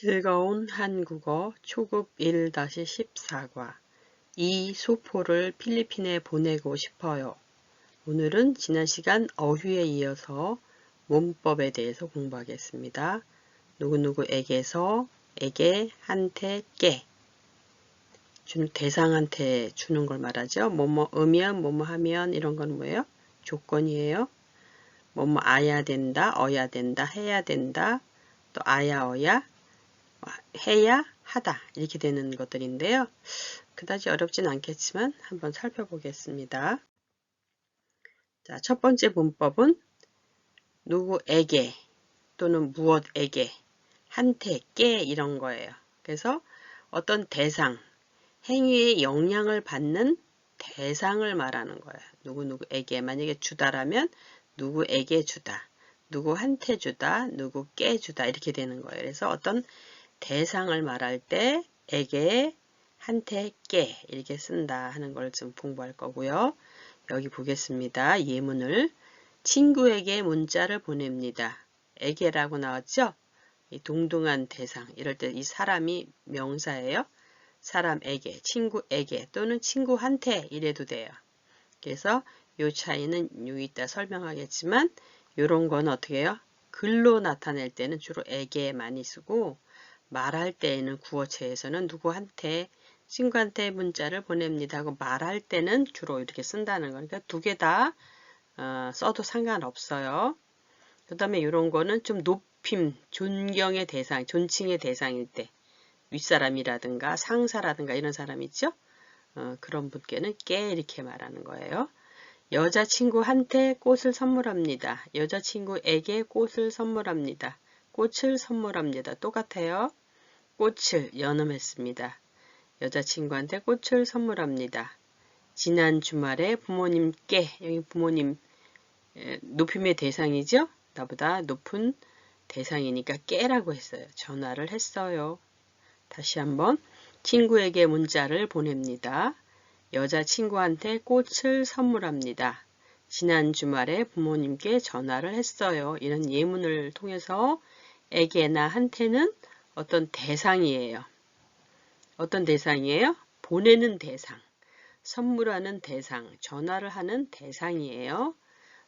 즐거운 한국어 초급 1-14과 이 소포를 필리핀에 보내고 싶어요. 오늘은 지난 시간 어휘에 이어서 문법에 대해서 공부하겠습니다. 누구누구에게서, 에게, 한테, 께. 대상한테 주는 걸 말하죠. 뭐뭐 으면, 뭐뭐 하면 이런 건 뭐예요? 조건이에요. 뭐뭐 아야 된다, 어야 된다, 해야 된다, 또 아야, 어야, 해야, 하다 이렇게 되는 것들인데요. 그다지 어렵진 않겠지만 한번 살펴보겠습니다. 자, 첫 번째 문법은 누구에게 또는 무엇에게, 한테, 께 이런 거예요. 그래서 어떤 대상, 행위의 영향을 받는 대상을 말하는 거예요. 누구누구에게, 만약에 주다라면 누구에게 주다, 누구한테 주다, 누구께 주다 이렇게 되는 거예요. 그래서 어떤 대상을 말할 때 에게, 한테, 께 이렇게 쓴다 하는 걸 좀 공부할 거고요. 여기 보겠습니다. 예문을 친구에게 문자를 보냅니다. 에게라고 나왔죠? 이 동등한 대상, 이럴 때 이 사람이 명사예요. 사람에게, 친구에게 또는 친구한테 이래도 돼요. 그래서 이 차이는 이따 설명하겠지만 이런 건 어떻게 해요? 글로 나타낼 때는 주로 에게 많이 쓰고 말할 때에는 구어체에서는 누구한테, 친구한테 문자를 보냅니다 하고 말할 때는 주로 이렇게 쓴다는 거니까 두 개 다 써도 상관없어요. 그 다음에 이런 거는 좀 높임, 존경의 대상, 존칭의 대상일 때 윗사람이라든가 상사라든가 이런 사람 있죠? 그런 분께는 께 이렇게 말하는 거예요. 여자친구한테 꽃을 선물합니다. 여자친구에게 꽃을 선물합니다. 꽃을 선물합니다. 똑같아요. 꽃을 연음했습니다. 여자친구한테 꽃을 선물합니다. 지난 주말에 부모님께, 여기 부모님 높임의 대상이죠? 나보다 높은 대상이니까 깨라고 했어요. 전화를 했어요. 다시 한번 친구에게 문자를 보냅니다. 여자친구한테 꽃을 선물합니다. 지난 주말에 부모님께 전화를 했어요. 이런 예문을 통해서 에게나 한테는 어떤 대상이에요. 어떤 대상이에요? 보내는 대상, 선물하는 대상, 전화를 하는 대상이에요.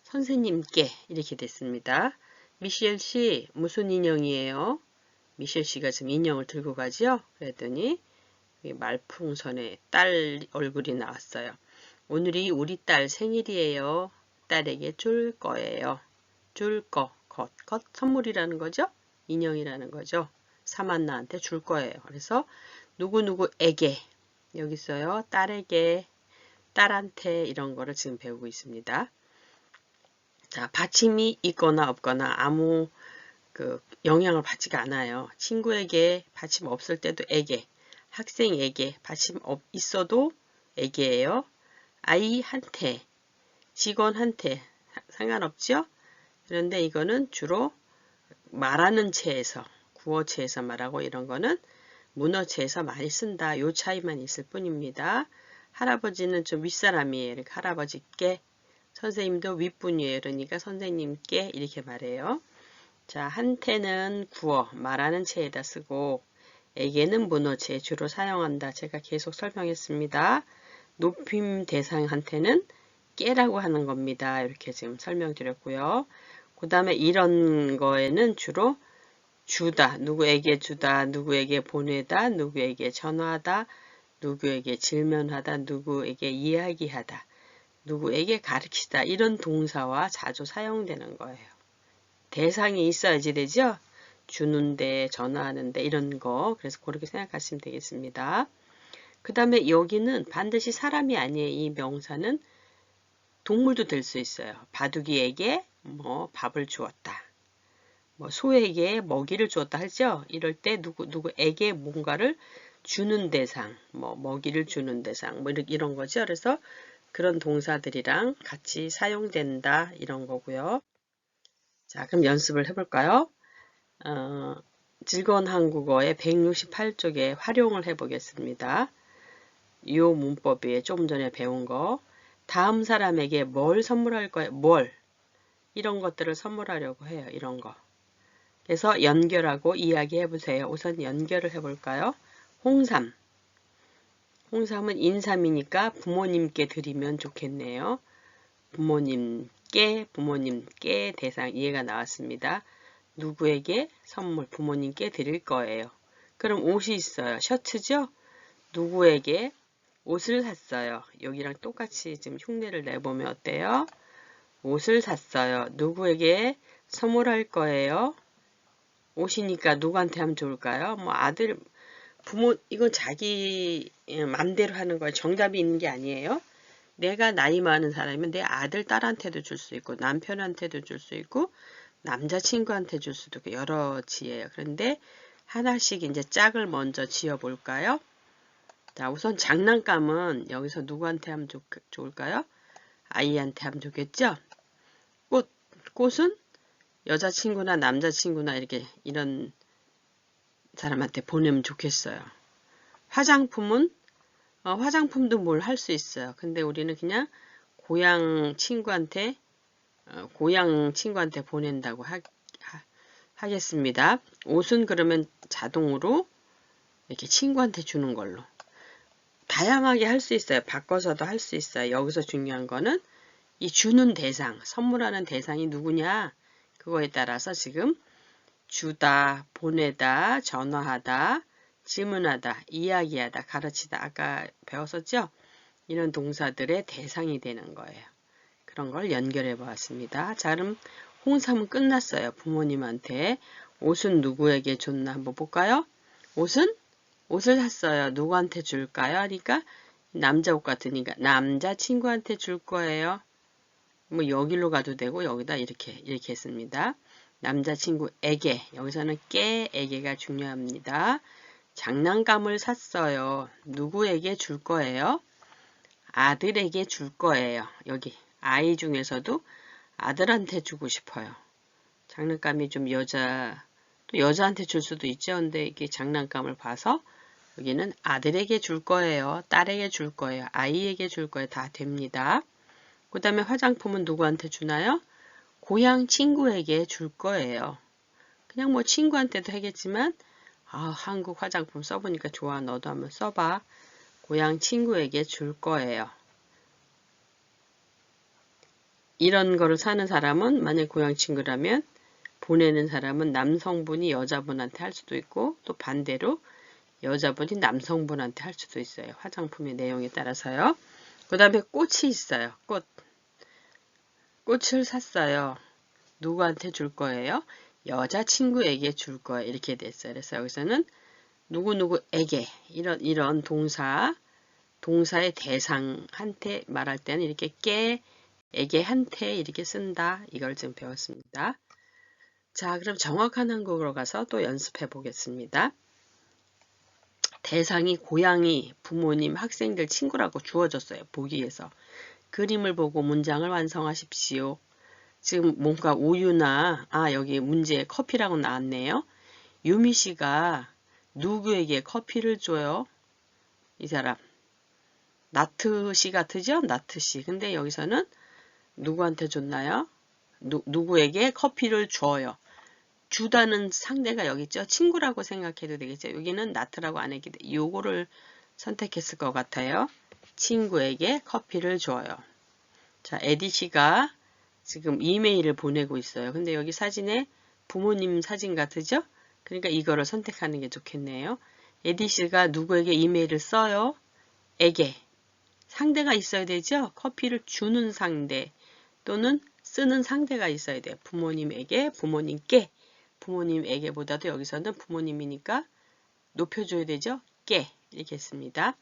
선생님께 이렇게 됐습니다. 미셸 씨 무슨 인형이에요? 미셸 씨가 지금 인형을 들고 가죠? 그랬더니 말풍선에 딸 얼굴이 나왔어요. 오늘이 우리 딸 생일이에요. 딸에게 줄 거예요. 줄 거, 것 선물이라는 거죠? 인형이라는 거죠. 사만나한테 줄 거예요. 그래서 누구누구에게 여기 있어요. 딸에게, 딸한테 이런 거를 지금 배우고 있습니다. 자, 받침이 있거나 없거나 아무 영향을 받지가 않아요. 친구에게 받침 없을 때도 에게, 학생에게 받침 있어도 에게예요. 아이한테, 직원한테 상관없죠? 그런데 이거는 주로 말하는 체에서, 구어체에서 말하고 이런 거는 문어체에서 많이 쓴다. 요 차이만 있을 뿐입니다. 할아버지는 좀 윗사람이에요. 그러니까 할아버지께, 선생님도 윗분이에요. 그러니까 선생님께 이렇게 말해요. 자, 한테는 구어, 말하는 체에다 쓰고 에게는 문어체 주로 사용한다. 제가 계속 설명했습니다. 높임 대상한테는 깨라고 하는 겁니다. 이렇게 지금 설명드렸고요. 그 다음에 이런 거에는 주로 주다, 누구에게 주다, 누구에게 보내다, 누구에게 전화하다, 누구에게 질문하다, 누구에게 이야기하다, 누구에게 가르치다 이런 동사와 자주 사용되는 거예요. 대상이 있어야지 되죠? 주는데, 전화하는데 이런 거. 그래서 그렇게 생각하시면 되겠습니다. 그 다음에 여기는 반드시 사람이 아니에요. 이 명사는 동물도 될 수 있어요. 바둑이에게 밥을 주었다. 소에게 먹이를 주었다 하죠. 이럴 때 누구에게 뭔가를 주는 대상, 먹이를 주는 대상, 이런 거죠. 그래서 그런 동사들이랑 같이 사용된다 이런 거고요. 자, 그럼 연습을 해볼까요? 즐거운 한국어의 168쪽에 활용을 해보겠습니다. 이 문법이 조금 전에 배운 거. 다음 사람에게 뭘 선물할 거예요? 뭘? 이런 것들을 선물하려고 해요. 이런 거. 해서 연결하고 이야기해 보세요. 우선 연결을 해볼까요? 홍삼. 홍삼은 인삼이니까 부모님께 드리면 좋겠네요. 부모님께 대상 이해가 나왔습니다. 누구에게 선물 부모님께 드릴 거예요. 그럼 옷이 있어요. 셔츠죠? 누구에게 옷을 샀어요. 여기랑 똑같이 지금 흉내를 내보면 어때요? 옷을 샀어요. 누구에게 선물할 거예요. 옷이니까 누구한테 하면 좋을까요? 뭐 아들, 부모, 이건 자기 맘대로 하는 거예요. 정답이 있는 게 아니에요. 내가 나이 많은 사람이면 내 아들, 딸한테도 줄 수 있고 남편한테도 줄 수 있고 남자친구한테 줄 수도 있고 여러 지예요. 그런데 하나씩 이제 짝을 먼저 지어볼까요? 자, 우선 장난감은 여기서 누구한테 하면 좋을까요? 아이한테 하면 좋겠죠? 꽃은 여자친구나 남자친구나 이런 사람한테 보내면 좋겠어요. 화장품은 화장품도 뭘 할 수 있어요. 근데 우리는 그냥 고향 친구한테 보낸다고 하겠습니다. 옷은 그러면 자동으로 이렇게 친구한테 주는 걸로. 다양하게 할 수 있어요. 바꿔서도 할 수 있어요. 여기서 중요한 거는 이 주는 대상, 선물하는 대상이 누구냐 그거에 따라서 지금 주다, 보내다, 전화하다, 질문하다, 이야기하다, 가르치다 아까 배웠었죠? 이런 동사들의 대상이 되는 거예요. 그런 걸 연결해 보았습니다. 자, 그럼 홍삼은 끝났어요. 부모님한테. 옷은 누구에게 줬나 한번 볼까요? 옷을 샀어요. 누구한테 줄까요? 하니까 남자 옷 같으니까 남자친구한테 줄 거예요. 뭐 여기로 가도 되고 여기다 이렇게 했습니다. 남자친구에게, 여기서는 깨에게가 중요합니다. 장난감을 샀어요. 누구에게 줄 거예요? 아들에게 줄 거예요. 여기 아이 중에서도 아들한테 주고 싶어요. 장난감이 좀 또 여자한테 줄 수도 있죠. 근데 이게 장난감을 봐서 여기는 아들에게 줄 거예요. 딸에게 줄 거예요. 아이에게 줄 거예요. 다 됩니다. 그 다음에 화장품은 누구한테 주나요? 고향 친구에게 줄 거예요. 그냥 뭐 친구한테도 하겠지만 한국 화장품 써보니까 좋아. 너도 한번 써봐. 고향 친구에게 줄 거예요. 이런 거를 사는 사람은 만약 고향 친구라면 보내는 사람은 남성분이 여자분한테 할 수도 있고 또 반대로 여자분이 남성분한테 할 수도 있어요. 화장품의 내용에 따라서요. 그 다음에 꽃이 있어요. 꽃을 샀어요. 누구한테 줄 거예요? 여자친구에게 줄 거예요. 이렇게 됐어요. 그래서 여기서는 누구누구에게 이런 동사의 대상한테 말할 때는 이렇게 에게한테 이렇게 쓴다. 이걸 지금 배웠습니다. 자, 그럼 정확한 한국어로 가서 또 연습해 보겠습니다. 대상이 고양이, 부모님, 학생들, 친구라고 주어졌어요. 보기에서. 그림을 보고 문장을 완성하십시오. 지금 뭔가 우유나 여기 문제에 커피라고 나왔네요. 유미 씨가 누구에게 커피를 줘요? 이 사람. 나트 씨 같으죠? 나트 씨. 근데 여기서는 누구한테 줬나요? 누구에게 커피를 줘요. 주다는 상대가 여기 있죠. 친구라고 생각해도 되겠죠. 여기는 나트라고 안 했기 때문에 요거를 선택했을 것 같아요. 친구에게 커피를 줘요. 자, 에디 씨가 지금 이메일을 보내고 있어요. 근데 여기 사진에 부모님 사진 같으죠? 그러니까 이거를 선택하는 게 좋겠네요. 에디 씨가 누구에게 이메일을 써요? 에게. 상대가 있어야 되죠? 커피를 주는 상대 또는 쓰는 상대가 있어야 돼요. 부모님에게, 부모님께. 부모님에게보다도 여기서는 부모님이니까 높여줘야 되죠? 께. 이렇게 했습니다.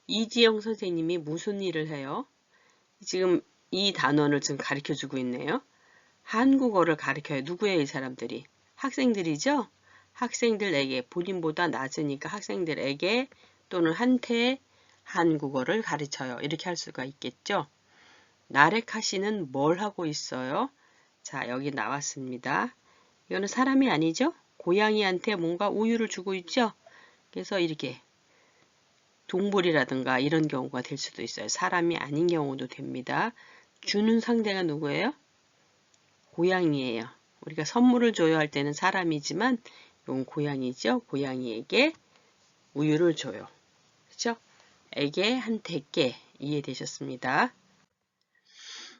이지영 선생님이 무슨 일을 해요? 지금 이 단원을 지금 가르쳐주고 있네요. 한국어를 가르쳐요. 누구예요, 이 사람들이? 학생들이죠? 학생들에게, 본인보다 낮으니까 학생들에게 또는 한테 한국어를 가르쳐요. 이렇게 할 수가 있겠죠? 나레카 씨는 뭘 하고 있어요? 자, 여기 나왔습니다. 이거는 사람이 아니죠? 고양이한테 뭔가 우유를 주고 있죠? 그래서 이렇게 동물이라든가 이런 경우가 될 수도 있어요. 사람이 아닌 경우도 됩니다. 주는 상대가 누구예요? 고양이예요. 우리가 선물을 줘야 할 때는 사람이지만 이건 고양이죠. 고양이에게 우유를 줘요. 그렇죠? 에게 한테 께 이해되셨습니다.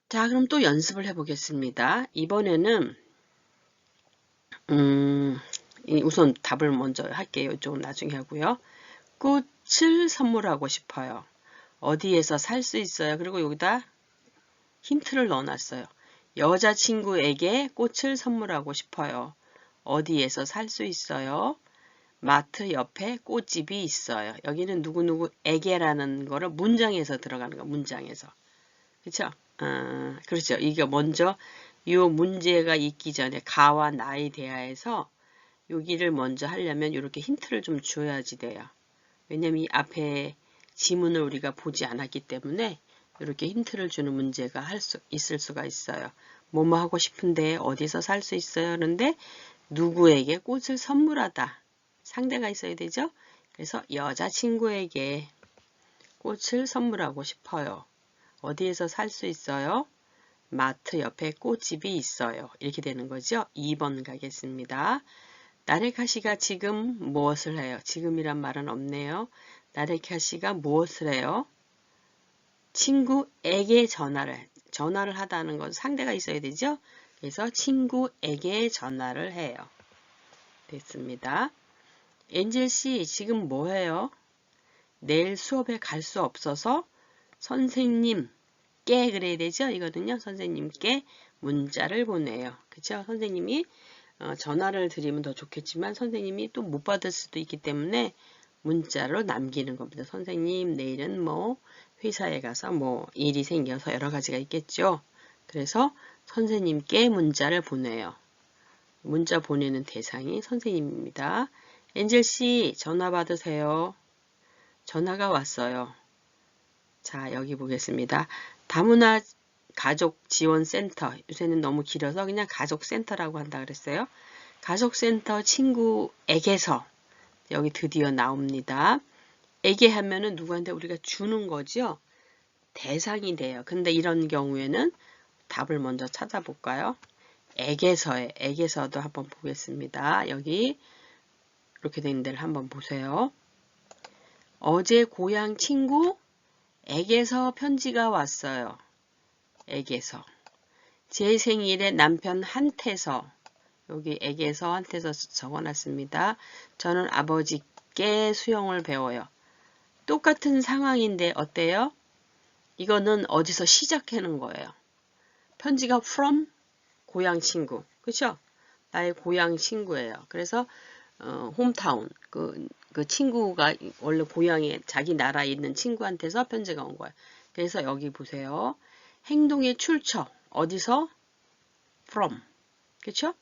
자, 그럼 또 연습을 해보겠습니다. 이번에는 우선 답을 먼저 할게요. 이쪽은 나중에 하고요. 꽃을 선물하고 싶어요. 어디에서 살 수 있어요? 그리고 여기다 힌트를 넣어놨어요. 여자친구에게 꽃을 선물하고 싶어요. 어디에서 살 수 있어요? 마트 옆에 꽃집이 있어요. 여기는 누구누구에게라는 거를 문장에서 들어가는 거, 문장에서. 그쵸? 그렇죠. 이게 먼저 이 문제가 있기 전에 가와 나에 대하여서 여기를 먼저 하려면 이렇게 힌트를 좀 줘야지 돼요. 왜냐면 이 앞에 지문을 우리가 보지 않았기 때문에 이렇게 힌트를 주는 문제가 있을 수가 있어요. 뭐뭐 하고 싶은데 어디서 살 수 있어요? 그런데 누구에게 꽃을 선물하다. 상대가 있어야 되죠? 그래서 여자친구에게 꽃을 선물하고 싶어요. 어디에서 살 수 있어요? 마트 옆에 꽃집이 있어요. 이렇게 되는 거죠. 2번 가겠습니다. 나레카 씨가 지금 무엇을 해요? 지금이란 말은 없네요. 나레카 씨가 무엇을 해요? 친구에게 전화를 하다는 건 상대가 있어야 되죠? 그래서 친구에게 전화를 해요. 됐습니다. 엔젤 씨 지금 뭐 해요? 내일 수업에 갈 수 없어서 선생님께 그래야 되죠? 이거는요. 선생님께 문자를 보내요. 그쵸? 선생님이 전화를 드리면 더 좋겠지만 선생님이 또 못 받을 수도 있기 때문에 문자로 남기는 겁니다. 선생님 내일은 뭐 회사에 가서 뭐 일이 생겨서 여러 가지가 있겠죠. 그래서 선생님께 문자를 보내요. 문자 보내는 대상이 선생님입니다. 엔젤 씨 전화 받으세요. 전화가 왔어요. 자, 여기 보겠습니다. 다문화 가족지원센터. 요새는 너무 길어서 그냥 가족센터라고 한다 그랬어요. 가족센터 친구에게서 여기 드디어 나옵니다. 에게 하면은 누구한테 우리가 주는 거죠. 대상이 돼요. 근데 이런 경우에는 답을 먼저 찾아볼까요? 에게서도 한번 보겠습니다. 여기 이렇게 된 데를 한번 보세요. 어제 고향 친구에게서 편지가 왔어요. 에게서. 제 생일에 남편한테서 여기 에게서 한테서 적어놨습니다. 저는 아버지께 수영을 배워요. 똑같은 상황인데 어때요? 이거는 어디서 시작하는 거예요. 편지가 from 고향 친구. 그쵸? 나의 고향 친구예요. 그래서 홈타운 그 친구가 원래 고향에 자기 나라에 있는 친구한테서 편지가 온 거예요. 그래서 여기 보세요. 행동의 출처 어디서? from. 그쵸?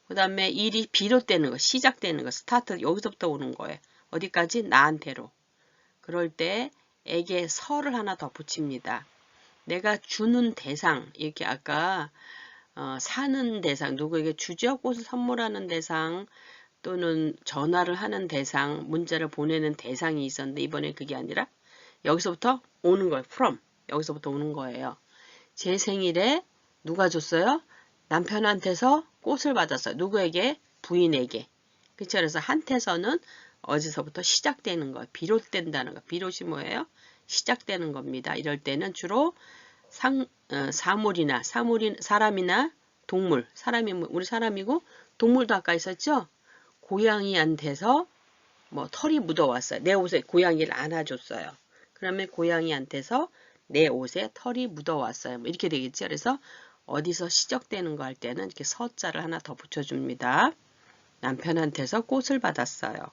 그 다음에 일이 비롯되는 거, 시작되는 거, 스타트 여기서부터 오는 거예요. 어디까지? 나한테로. 그럴 때 에게 서를 하나 더 붙입니다. 내가 주는 대상, 이렇게 아까 사는 대상, 누구에게 주죠? 꽃을 선물하는 대상 또는 전화를 하는 대상, 문자를 보내는 대상이 있었는데 이번에 그게 아니라 여기서부터 오는 거예요. from. 여기서부터 오는 거예요. 제 생일에 누가 줬어요? 남편한테서 꽃을 받았어요. 누구에게? 부인에게. 그쵸? 그래서 한테서는 어디서부터 시작되는 거예요. 비롯된다는 거. 비롯이 뭐예요? 시작되는 겁니다. 이럴 때는 주로 사람이나 동물, 사람이 우리 사람이고 동물도 아까 있었죠? 고양이한테서 뭐 털이 묻어왔어요. 내 옷에 고양이를 안아줬어요. 그러면 고양이한테서 내 옷에 털이 묻어왔어요. 뭐 이렇게 되겠죠. 그래서 어디서 시작되는 거 할 때는 이렇게 서자를 하나 더 붙여줍니다. 남편한테서 꽃을 받았어요.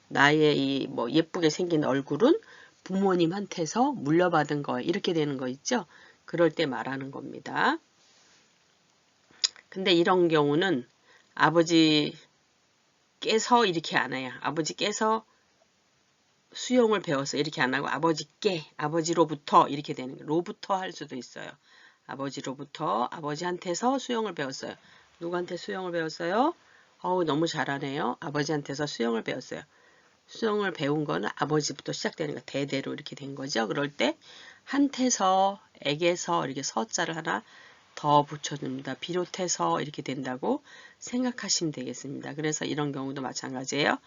나의 이 뭐 예쁘게 생긴 얼굴은 부모님한테서 물려받은 거 이렇게 되는 거 있죠. 그럴 때 말하는 겁니다. 근데 이런 경우는 아버지께서 이렇게 안 해요. 아버지께서 수영을 배워서 이렇게 안 하고 아버지로부터 이렇게 되는 거예요. 로부터 할 수도 있어요. 아버지로부터 아버지한테서 수영을 배웠어요. 누구한테 수영을 배웠어요? 너무 잘하네요. 아버지한테서 수영을 배웠어요. 수영을 배운 거는 아버지부터 시작되는 거 대대로 이렇게 된 거죠. 그럴 때 한테서, 에게서 이렇게 서자를 하나 더 붙여줍니다. 비롯해서 이렇게 된다고 생각하시면 되겠습니다. 그래서 이런 경우도 마찬가지예요.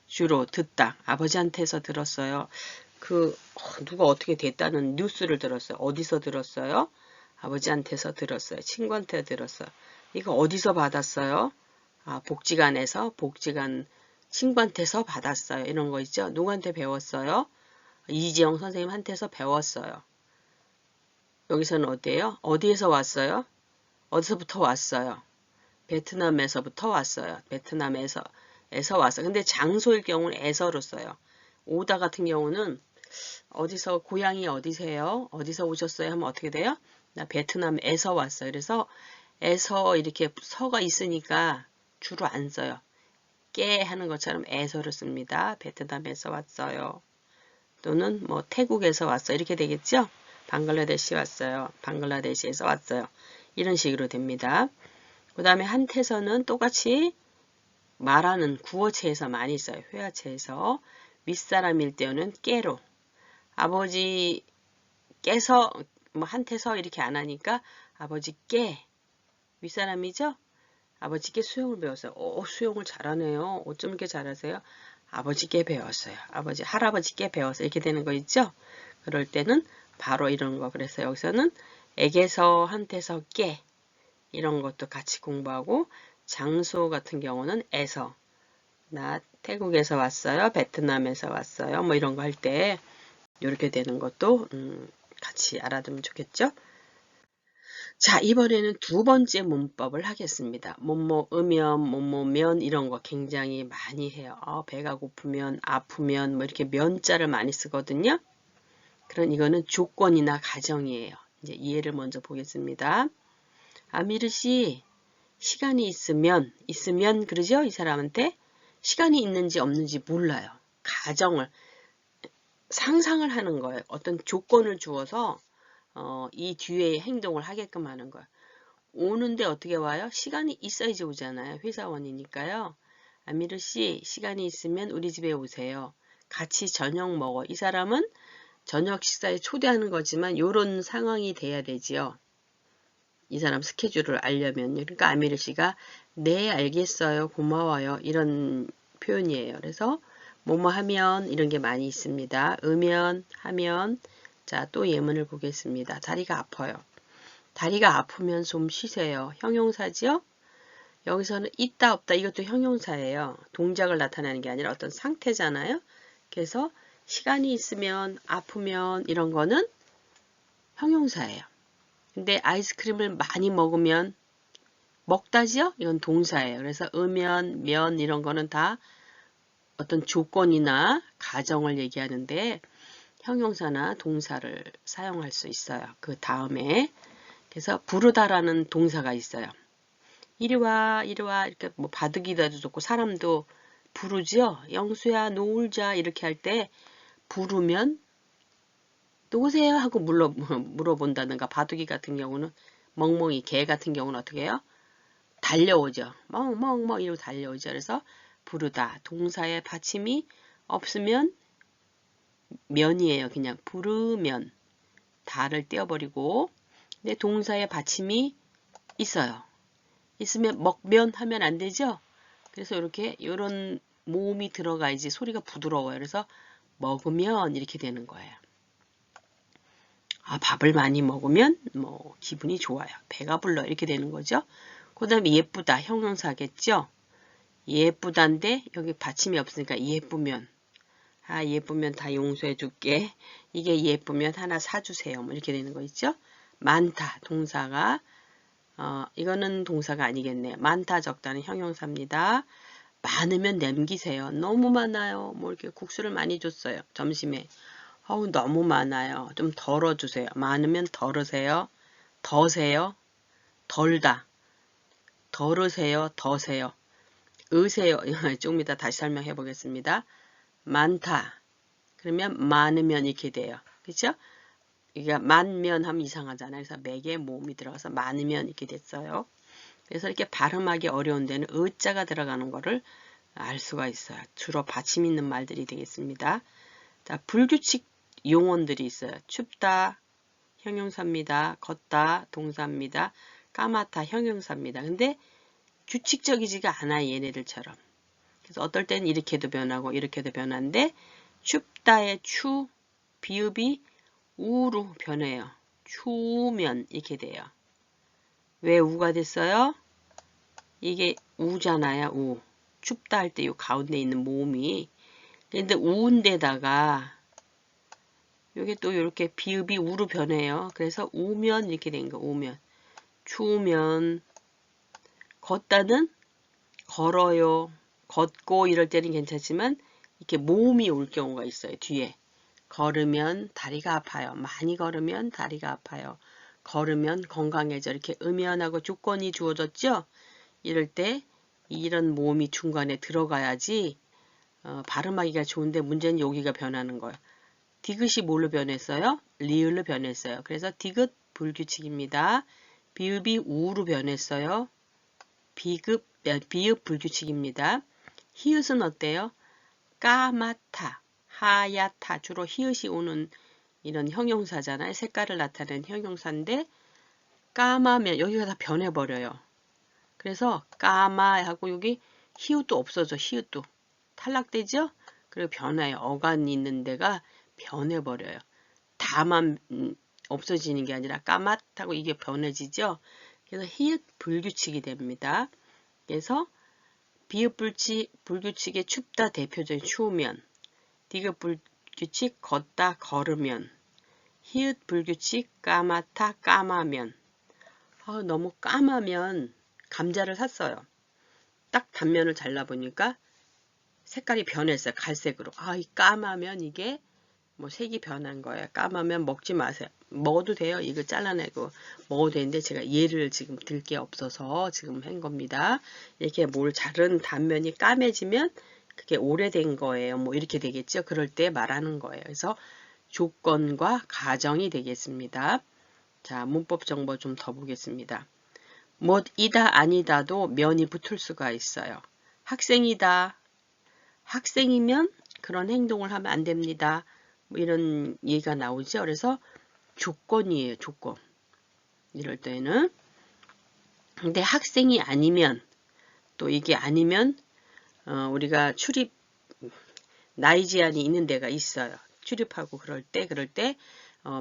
주로 듣다. 아버지한테서 들었어요. 누가 어떻게 됐다는 뉴스를 들었어요. 어디서 들었어요? 아버지한테서 들었어요. 친구한테 들었어요. 이거 어디서 받았어요? 복지관에서, 복지관 친구한테서 받았어요. 이런 거 있죠. 누구한테 배웠어요? 이지영 선생님한테서 배웠어요. 여기서는 어디예요? 어디에서 왔어요? 어디서부터 왔어요? 베트남에서부터 왔어요. 베트남에서 왔어요. 근데 장소일 경우는 에서로 써요. 오다 같은 경우는 어디서 고향이 어디세요? 어디서 오셨어요? 하면 어떻게 돼요? 나 베트남에서 왔어요. 그래서 에서 이렇게 서가 있으니까 주로 안 써요. 깨 하는 것처럼 에서를 씁니다. 베트남에서 왔어요. 또는 뭐 태국에서 왔어요. 이렇게 되겠죠? 방글라데시 왔어요. 방글라데시에서 왔어요. 이런 식으로 됩니다. 그 다음에 한태서는 똑같이 말하는 구어체에서 많이 써요. 회화체에서 윗사람일 때는 깨로 아버지께서 뭐 한테서 이렇게 안 하니까 아버지께 윗사람이죠? 아버지께 수영을 배웠어요. 수영을 잘하네요. 어쩜 이렇게 잘하세요? 아버지께 배웠어요. 할아버지께 배웠어요. 이렇게 되는 거 있죠? 그럴 때는 바로 이런 거. 그래서 여기서는 에게서, 한테서, 깨 이런 것도 같이 공부하고 장소 같은 경우는 에서 나 태국에서 왔어요. 베트남에서 왔어요. 뭐 이런 거 할 때 이렇게 되는 것도 같이 알아두면 좋겠죠? 자, 이번에는 두 번째 문법을 하겠습니다. 뭐뭐 으면, 뭐뭐 면 이런 거 굉장히 많이 해요. 배가 고프면, 아프면 뭐 이렇게 면자를 많이 쓰거든요. 그런 이거는 조건이나 가정이에요. 이제 이해를 먼저 보겠습니다. 아미르 씨, 시간이 있으면 그러죠? 이 사람한테 시간이 있는지 없는지 몰라요. 가정을 상상을 하는 거예요. 어떤 조건을 주어서 이 뒤에 행동을 하게끔 하는 거예요. 오는데 어떻게 와요? 시간이 있어야지 오잖아요. 회사원이니까요. 아미르 씨, 시간이 있으면 우리 집에 오세요. 같이 저녁 먹어. 이 사람은 저녁 식사에 초대하는 거지만 이런 상황이 돼야 되지요. 이 사람 스케줄을 알려면. 그러니까 아미르 씨가 네, 알겠어요. 고마워요. 이런 표현이에요. 그래서 뭐뭐 하면 이런 게 많이 있습니다. 으면, 하면. 자, 또 예문을 보겠습니다. 다리가 아파요. 다리가 아프면 좀 쉬세요. 형용사지요? 여기서는 있다 없다 이것도 형용사예요. 동작을 나타내는 게 아니라 어떤 상태잖아요. 그래서 시간이 있으면 아프면 이런 거는 형용사예요. 근데 아이스크림을 많이 먹으면 먹다지요? 이건 동사예요. 그래서 으면, 면 이런 거는 다 어떤 조건이나 가정을 얘기하는데 형용사나 동사를 사용할 수 있어요. 그 다음에 그래서 부르다라는 동사가 있어요. 이리 와, 이리 와 이렇게 뭐 바둑이다도 좋고 사람도 부르죠. 영수야 놀자 이렇게 할 때 부르면 누구세요? 하고 물어본다든가 바둑이 같은 경우는 멍멍이 개 같은 경우는 어떻게 해요? 달려오죠. 멍멍멍 이러고 달려오죠. 그래서 부르다 동사의 받침이 없으면 면이에요. 그냥 부르면 다를 떼어버리고 근데 동사의 받침이 있어요. 있으면 먹면 하면 안 되죠. 그래서 이렇게 이런 모음이 들어가야지 소리가 부드러워요. 그래서 먹으면 이렇게 되는 거예요. 밥을 많이 먹으면 뭐 기분이 좋아요. 배가 불러 이렇게 되는 거죠. 그 다음에 예쁘다 형용사겠죠. 예쁘다인데 여기 받침이 없으니까 예쁘면 예쁘면 다 용서해 줄게. 이게 예쁘면 하나 사주세요. 뭐 이렇게 되는 거 있죠. 많다 동사가 이거는 동사가 아니겠네요. 많다 적다는 형용사입니다. 많으면 남기세요. 너무 많아요. 뭐 이렇게 국수를 많이 줬어요. 점심에. 너무 많아요. 좀 덜어주세요. 많으면 덜으세요. 더세요. 덜다. 덜으세요. 더세요. 으세요. 조금 이따 다시 설명해 보겠습니다. 많다. 그러면 많으면 이렇게 돼요. 그렇죠? 이게 만면 하면 이상하잖아요. 그래서 맥에 모음이 들어가서 많으면 이렇게 됐어요. 그래서 이렇게 발음하기 어려운 데는 으자가 들어가는 거를 알 수가 있어요. 주로 받침 있는 말들이 되겠습니다. 자, 불규칙 용언들이 있어요. 춥다, 형용사입니다. 걷다, 동사입니다. 까맣다 형용사입니다. 근데 규칙적이지가 않아요. 얘네들처럼. 그래서 어떨 때는 이렇게도 변하고 이렇게도 변하는데 춥다의 추 비읍이 우로 변해요. 추우면 이렇게 돼요. 왜 우가 됐어요? 이게 우잖아요. 우. 춥다 할 때 이 가운데 있는 모음이. 근데 우인데다가 이게 또 이렇게 비읍이 우로 변해요. 그래서 우면 이렇게 된 거. 우면. 추우면 걷다는 걸어요. 걷고 이럴 때는 괜찮지만 이렇게 모음이 올 경우가 있어요. 뒤에. 걸으면 다리가 아파요. 많이 걸으면 다리가 아파요. 걸으면 건강해져. 이렇게 음연하고 조건이 주어졌죠? 이럴 때 이런 모음이 중간에 들어가야지 발음하기가 좋은데 문제는 여기가 변하는 거예요. 디귿이 뭘로 변했어요? 리을로 변했어요. 그래서 디귿 불규칙입니다. 비읍이 우로 변했어요. 비읍 불규칙입니다. 히읗은 어때요? 까맣다, 하얗다. 주로 히읗이 오는 이런 형용사잖아요. 색깔을 나타내는 형용사인데 까마면 여기가 다 변해버려요. 그래서 까마하고 여기 히읗도 없어져. 히읗도 탈락되죠? 그리고 변해요. 어간이 있는 데가 변해버려요. 다만 없어지는 게 아니라 까맣다고 이게 변해지죠? 그래서 히읗 불규칙이 됩니다. 그래서 비읍 불규칙의 춥다 대표적인 추우면, 디귿 불규칙 걷다 걸으면, 히읗 불규칙 까맣다 까마면. 너무 까마면 감자를 샀어요. 딱 단면을 잘라보니까 색깔이 변했어요. 갈색으로. 이 까마면 이게 뭐 색이 변한 거예요. 까마면 먹지 마세요. 먹어도 돼요. 이거 잘라내고 먹어도 되는데 제가 얘를 지금 들 게 없어서 지금 한 겁니다. 이렇게 뭘 자른 단면이 까매지면 그게 오래된 거예요. 뭐 이렇게 되겠죠. 그럴 때 말하는 거예요. 그래서 조건과 가정이 되겠습니다. 자, 문법 정보 좀 더 보겠습니다. 뭐이다 아니다도 면이 붙을 수가 있어요. 학생이다. 학생이면 그런 행동을 하면 안 됩니다. 뭐 이런 얘기가 나오죠. 그래서 조건이에요. 조건. 이럴 때는. 근데 학생이 아니면 또 이게 아니면 우리가 출입 나이 제한이 있는 데가 있어요. 출입하고 그럴 때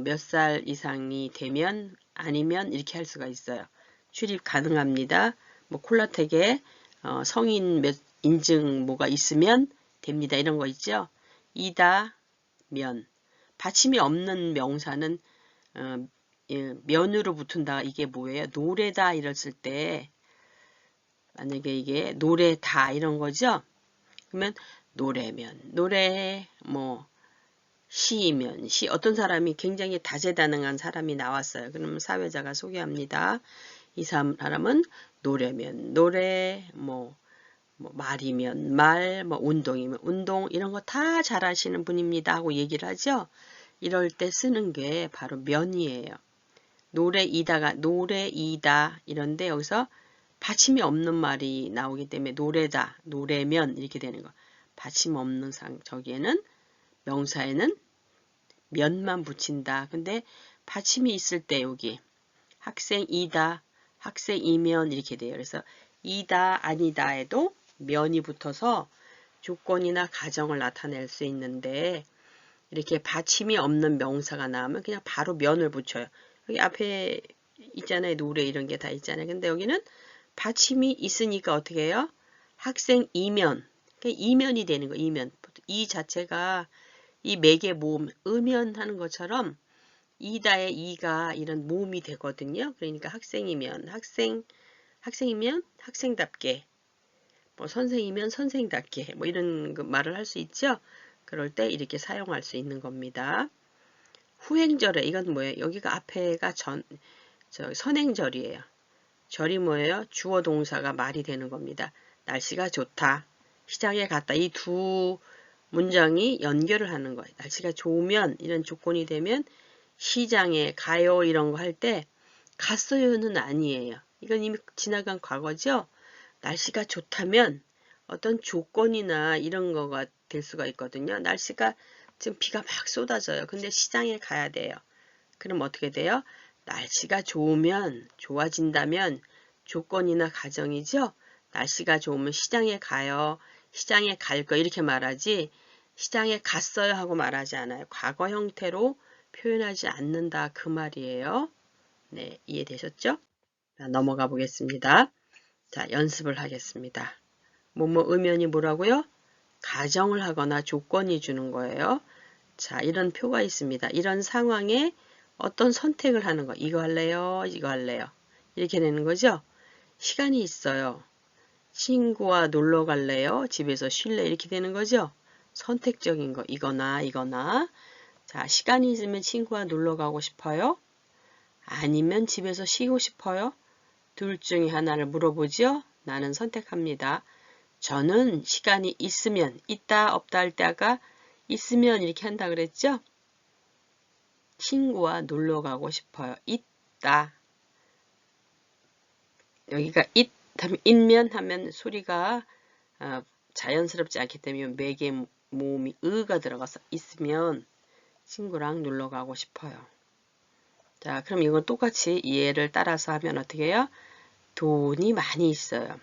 몇 살 이상이 되면 아니면 이렇게 할 수가 있어요. 출입 가능합니다. 뭐 콜라텍에 성인 몇 인증 뭐가 있으면 됩니다. 이런 거 있죠. 이다 면. 받침이 없는 명사는 면으로 붙은다. 이게 뭐예요? 노래다 이랬을 때 만약에 이게 노래다 이런 거죠. 그러면 노래면 노래 뭐 시이면 시. 어떤 사람이 굉장히 다재다능한 사람이 나왔어요. 그러면 사회자가 소개합니다. 이 사람은 노래면 노래 뭐 말이면 말, 뭐 운동이면 운동 이런 거 다 잘하시는 분입니다 하고 얘기를 하죠. 이럴 때 쓰는 게 바로 면이에요. 노래이다가 노래이다 이런데 여기서 받침이 없는 말이 나오기 때문에 노래다, 노래면 이렇게 되는 거. 받침 없는 저기에는 명사에는 면만 붙인다. 근데 받침이 있을 때 여기 학생이다, 학생이면 이렇게 돼요. 그래서 이다 아니다에도 면이 붙어서 조건이나 가정을 나타낼 수 있는데 이렇게 받침이 없는 명사가 나오면 그냥 바로 면을 붙여요. 여기 앞에 있잖아요. 노래 이런 게 다 있잖아요. 근데 여기는 받침이 있으니까 어떻게 해요? 학생이면 이면이 되는 거. 이면. 이 자체가 이 매개 모음 음연 하는 것처럼 이다의 이가 이런 모음이 되거든요. 그러니까 학생이면 학생이면 학생답게 뭐 선생이면 선생답게 뭐 이런 말을 할 수 있죠. 그럴 때 이렇게 사용할 수 있는 겁니다. 후행절에 이건 뭐예요? 여기가 앞에가 선행절이에요. 절이 뭐예요? 주어 동사가 말이 되는 겁니다. 날씨가 좋다. 시장에 갔다. 이 두 문장이 연결을 하는 거예요. 날씨가 좋으면 이런 조건이 되면 시장에 가요 이런 거 할 때 갔어요는 아니에요. 이건 이미 지나간 과거죠. 날씨가 좋다면 어떤 조건이나 이런 거가 될 수가 있거든요. 날씨가 지금 비가 막 쏟아져요. 근데 시장에 가야 돼요. 그럼 어떻게 돼요? 날씨가 좋으면, 좋아진다면 조건이나 가정이죠. 날씨가 좋으면 시장에 가요. 시장에 갈 거 이렇게 말하지 시장에 갔어요 하고 말하지 않아요. 과거 형태로 표현하지 않는다 그 말이에요. 네, 이해되셨죠? 자, 넘어가 보겠습니다. 자, 연습을 하겠습니다. 뭐뭐 의미이 뭐라고요? 가정을 하거나 조건이 주는 거예요. 자, 이런 표가 있습니다. 이런 상황에 어떤 선택을 하는 거. 이거 할래요? 이거 할래요? 이렇게 되는 거죠. 시간이 있어요. 친구와 놀러 갈래요? 집에서 쉴래? 이렇게 되는 거죠. 선택적인 거. 이거나 이거나. 자, 시간이 있으면 친구와 놀러 가고 싶어요? 아니면 집에서 쉬고 싶어요? 둘 중에 하나를 물어보죠. 나는 선택합니다. 저는 시간이 있으면, 있다, 없다 할 때가 있으면 이렇게 한다 그랬죠? 친구와 놀러 가고 싶어요. 있다. 여기가 있면 하면 소리가 자연스럽지 않기 때문에 매개 모음이 으가 들어가서 있으면 친구랑 놀러 가고 싶어요. 자, 그럼 이건 똑같이 얘를 따라서 하면 어떻게 해요? 돈이 많이 있어요.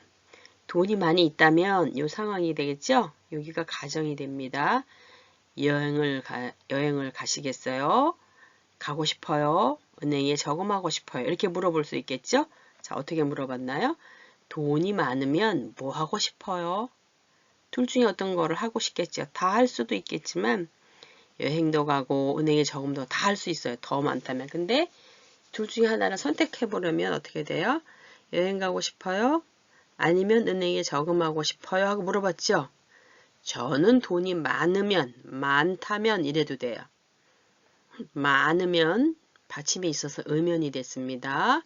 돈이 많이 있다면 이 상황이 되겠죠? 여기가 가정이 됩니다. 여행을 가시겠어요? 가고 싶어요? 은행에 저금하고 싶어요? 이렇게 물어볼 수 있겠죠? 자, 어떻게 물어봤나요? 돈이 많으면 뭐 하고 싶어요? 둘 중에 어떤 거를 하고 싶겠죠? 다 할 수도 있겠지만 여행도 가고 은행에 저금도 다 할 수 있어요. 더 많다면. 근데 둘 중에 하나를 선택해 보려면 어떻게 돼요? 여행 가고 싶어요? 아니면 은행에 저금하고 싶어요? 하고 물어봤죠? 저는 돈이 많다면 이래도 돼요. 많으면 받침이 있어서 의면이 됐습니다.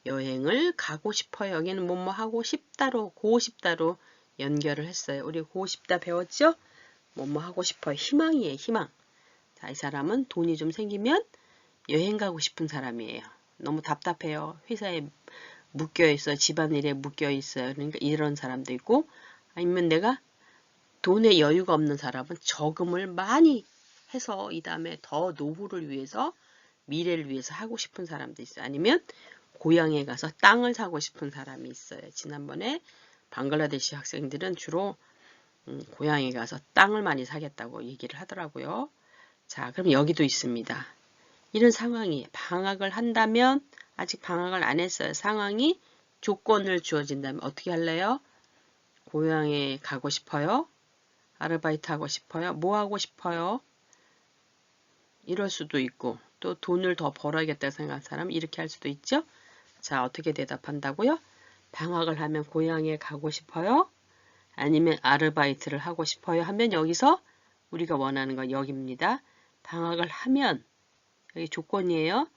여행을 가고 싶어요. 여기는 뭐뭐 하고 싶다로 고고 싶다로 연결을 했어요. 우리 고고 싶다 배웠죠? 뭐뭐 하고 싶어요. 희망이에요. 희망. 자, 이 사람은 돈이 좀 생기면 여행 가고 싶은 사람이에요. 너무 답답해요. 회사에 묶여 있어요. 집안일에 묶여 있어요. 그러니까 이런 사람도 있고 아니면 내가 돈에 여유가 없는 사람은 저금을 많이 해서 이 다음에 더 노후를 위해서 미래를 위해서 하고 싶은 사람도 있어요. 아니면 고향에 가서 땅을 사고 싶은 사람이 있어요. 지난번에 방글라데시 학생들은 주로 고향에 가서 땅을 많이 사겠다고 얘기를 하더라고요. 자, 그럼 여기도 있습니다. 이런 상황이 방학을 한다면 아직 방학을 안 했어요. 상황이 조건을 주어진다면 어떻게 할래요? 고향에 가고 싶어요? 아르바이트 하고 싶어요? 뭐 하고 싶어요? 이럴 수도 있고 또 돈을 더 벌어야겠다 생각하는 사람 이렇게 할 수도 있죠. 자, 어떻게 대답한다고요? 방학을 하면 고향에 가고 싶어요? 아니면 아르바이트를 하고 싶어요? 하면 여기서 우리가 원하는 건 여기입니다. 방학을 하면 여기 조건이에요.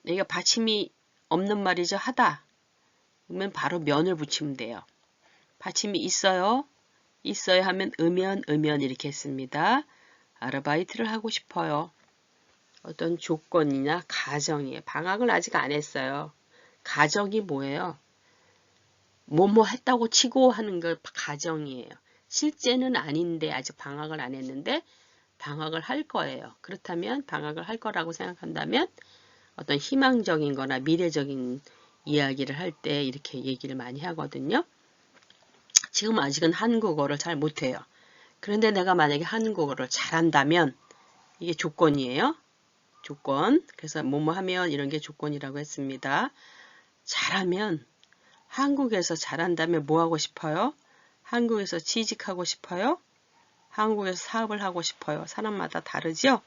여기가 받침이 없는 말이죠. 하다. 그러면 바로 면을 붙이면 돼요. 받침이 있어요. 있어요 하면 의면 이렇게 했습니다. 아르바이트를 하고 싶어요. 어떤 조건이나 가정이에요. 방학을 아직 안 했어요. 가정이 뭐예요? 뭐뭐 했다고 치고 하는 걸 가정이에요. 실제는 아닌데 아직 방학을 안 했는데 방학을 할 거예요. 그렇다면 방학을 할 거라고 생각한다면 어떤 희망적인 거나 미래적인 이야기를 할 때 이렇게 얘기를 많이 하거든요. 지금 아직은 한국어를 잘 못해요. 그런데 내가 만약에 한국어를 잘한다면 이게 조건이에요. 조건. 그래서 뭐뭐 하면 이런 게 조건이라고 했습니다. 잘하면 한국에서 잘한다면 뭐 하고 싶어요? 한국에서 취직하고 싶어요? 한국에서 사업을 하고 싶어요? 사람마다 다르죠?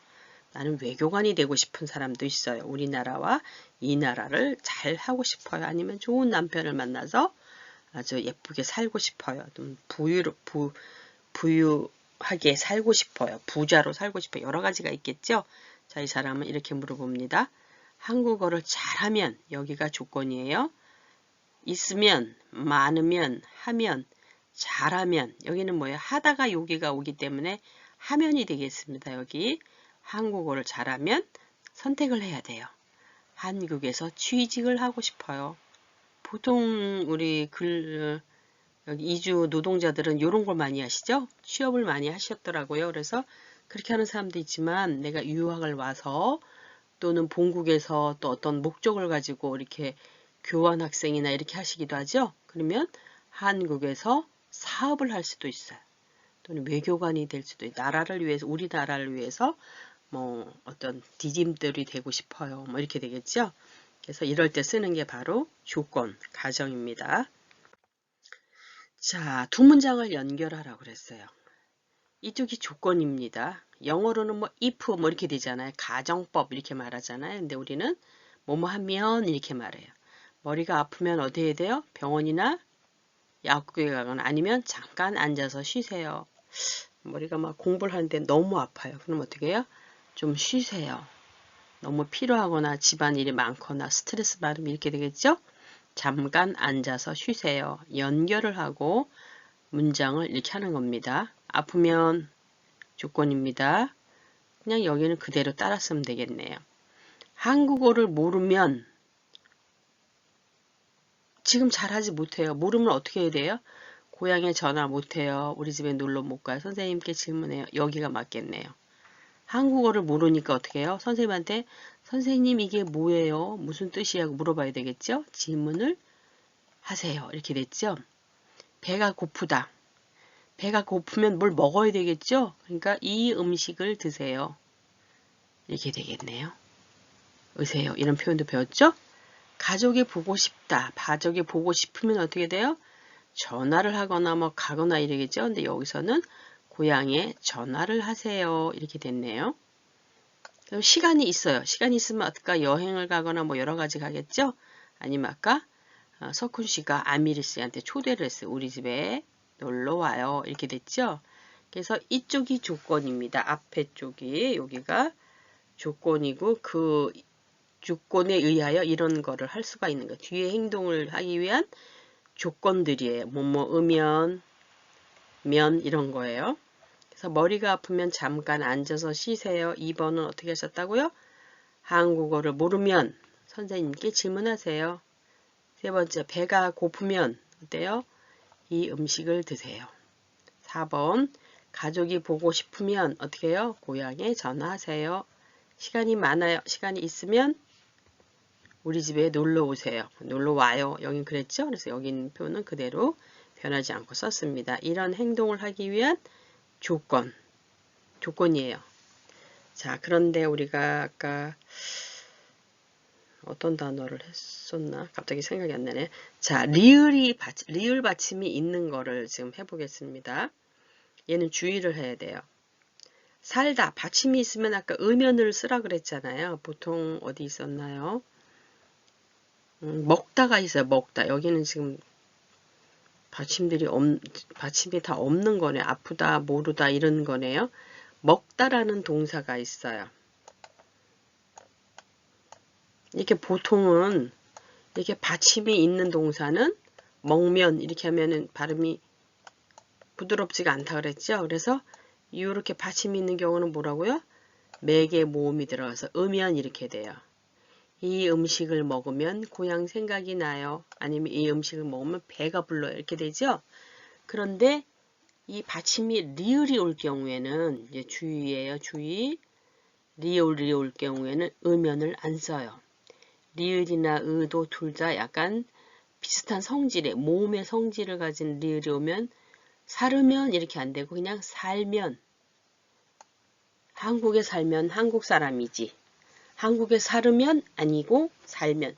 나는 외교관이 되고 싶은 사람도 있어요. 우리나라와 이 나라를 잘 하고 싶어요. 아니면 좋은 남편을 만나서 아주 예쁘게 살고 싶어요. 좀 부유하게 살고 싶어요. 부자로 살고 싶어요. 여러 가지가 있겠죠? 자, 이 사람은 이렇게 물어봅니다. 한국어를 잘하면 여기가 조건이에요. 있으면, 많으면, 하면, 잘하면 여기는 뭐예요? 하다가 여기가 오기 때문에 하면이 되겠습니다. 여기 한국어를 잘하면 선택을 해야 돼요. 한국에서 취직을 하고 싶어요. 보통 우리 여기 이주 노동자들은 이런 걸 많이 하시죠? 취업을 많이 하셨더라고요. 그래서 그렇게 하는 사람도 있지만 내가 유학을 와서 또는 본국에서 또 어떤 목적을 가지고 이렇게 교환학생이나 이렇게 하시기도 하죠. 그러면 한국에서 사업을 할 수도 있어요. 또는 외교관이 될 수도 있어요. 나라를 위해서, 우리나라를 위해서 뭐 어떤 디딤돌이 되고 싶어요. 뭐 이렇게 되겠죠. 그래서 이럴 때 쓰는 게 바로 조건, 가정입니다. 자, 두 문장을 연결하라고 그랬어요. 이쪽이 조건입니다. 영어로는 뭐 if 뭐 이렇게 되잖아요. 가정법 이렇게 말하잖아요. 근데 우리는 뭐뭐 하면 이렇게 말해요. 머리가 아프면 어디 해야 돼요? 병원이나 약국에 가거나 아니면 잠깐 앉아서 쉬세요. 머리가 막 공부를 하는데 너무 아파요. 그럼 어떻게 해요? 좀 쉬세요. 너무 필요하거나 집안일이 많거나 스트레스 받으면 이렇게 되겠죠? 잠깐 앉아서 쉬세요. 연결을 하고 문장을 이렇게 하는 겁니다. 아프면 조건입니다. 그냥 여기는 그대로 따라 쓰면 되겠네요. 한국어를 모르면 지금 잘하지 못해요. 모르면 어떻게 해야 돼요? 고향에 전화 못해요. 우리 집에 놀러 못 가요. 선생님께 질문해요. 여기가 맞겠네요. 한국어를 모르니까 어떻게 해요? 선생님한테 선생님 이게 뭐예요? 무슨 뜻이냐고 물어봐야 되겠죠? 질문을 하세요. 이렇게 됐죠? 배가 고프다. 배가 고프면 뭘 먹어야 되겠죠? 그러니까 이 음식을 드세요. 이렇게 되겠네요. 으세요. 이런 표현도 배웠죠? 가족이 보고 싶다. 가족이 보고 싶으면 어떻게 돼요? 전화를 하거나 뭐 가거나 이러겠죠? 근데 여기서는 고향에 전화를 하세요. 이렇게 됐네요. 그럼 시간이 있어요. 시간이 있으면 아까 여행을 가거나 뭐 여러 가지 가겠죠? 아니면 아까 석훈 씨가 아미리 씨한테 초대를 했어요. 우리 집에 놀러 와요. 이렇게 됐죠? 그래서 이쪽이 조건입니다. 앞에 쪽이 여기가 조건이고 그 조건에 의하여 이런 거를 할 수가 있는 거예요. 뒤에 행동을 하기 위한 조건들이에요. 뭐뭐 으면, 면 이런 거예요. 그래서 머리가 아프면 잠깐 앉아서 쉬세요. 2번은 어떻게 하셨다고요? 한국어를 모르면 선생님께 질문하세요. 세 번째, 배가 고프면 어때요? 이 음식을 드세요. 4번, 가족이 보고 싶으면 어떻게 해요? 고향에 전화하세요. 시간이 많아요. 시간이 있으면 우리 집에 놀러 오세요. 놀러 와요. 여긴 그랬죠? 그래서 여긴 표현은 그대로 변하지 않고 썼습니다. 이런 행동을 하기 위한 조건이에요. 자, 그런데 우리가 아까 어떤 단어를 했었나? 갑자기 생각이 안 나네. 자, 리을 받침이 있는 거를 지금 해보겠습니다. 얘는 주의를 해야 돼요. 살다, 받침이 있으면 아까 음연을 쓰라 그랬잖아요. 보통 어디 있었나요? 먹다가 있어요. 먹다. 여기는 지금 받침이 다 없는 거네. 아프다, 모르다 이런 거네요. 먹다라는 동사가 있어요. 이렇게 보통은 이렇게 받침이 있는 동사는 먹면 이렇게 하면은 발음이 부드럽지가 않다 그랬죠. 그래서 이렇게 받침이 있는 경우는 뭐라고요? 맥에 모음이 들어가서 으면 이렇게 돼요. 이 음식을 먹으면 고향 생각이 나요. 아니면 이 음식을 먹으면 배가 불러요. 이렇게 되죠. 그런데 이 받침이 리을이 올 경우에는 이제 주의예요. 주의. 리을이 올 경우에는 으면을 안 써요. 리을이나 의도 둘 다 약간 비슷한 성질의 모음의 성질을 가진 리을이 오면 살으면 이렇게 안 되고 그냥 살면 한국에 살면 한국 사람이지 한국에 살으면 아니고 살면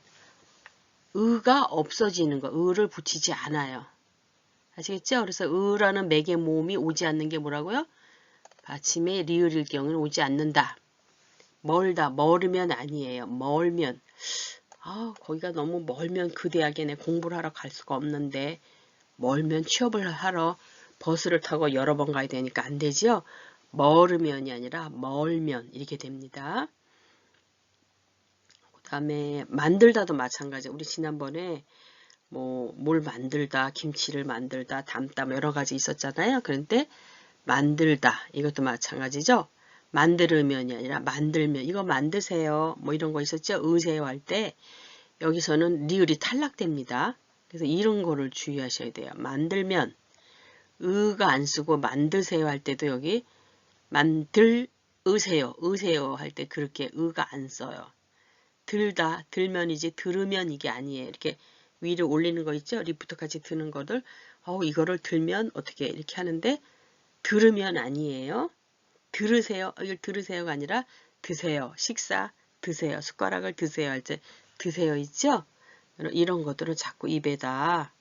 의가 없어지는 거 의를 붙이지 않아요. 아시겠죠? 그래서 의라는 맥의 모음이 오지 않는 게 뭐라고요? 받침에 리을일 경우는 오지 않는다. 멀다, 멀으면 아니에요. 멀면 거기가 너무 멀면 그 대학에 내 공부를 하러 갈 수가 없는데 멀면 취업을 하러 버스를 타고 여러 번 가야 되니까 안 되죠. 멀으면이 아니라 멀면 이렇게 됩니다. 그 다음에 만들다도 마찬가지. 우리 지난번에 뭘 만들다, 김치를 만들다, 담다 여러 가지 있었잖아요. 그런데 만들다 이것도 마찬가지죠. 만들으면이 아니라 만들면 이거 만드세요. 뭐 이런 거 있었죠. 의세요 할 때 여기서는 리을이 탈락됩니다. 그래서 이런 거를 주의하셔야 돼요. 만들면 의가 안 쓰고 만드세요 할 때도 여기 의세요 할 때 그렇게 의가 안 써요. 들다, 들면이지 들으면 이게 아니에요. 이렇게 위로 올리는 거 있죠? 리프트까지 드는 거를 이거를 들면 어떻게 이렇게 하는데 들으면 아니에요. 들으세요. 이걸 들으세요가 아니라 드세요. 식사 드세요. 숟가락을 드세요. 할 때 드세요 있죠? 이런 것들을 자꾸 입에다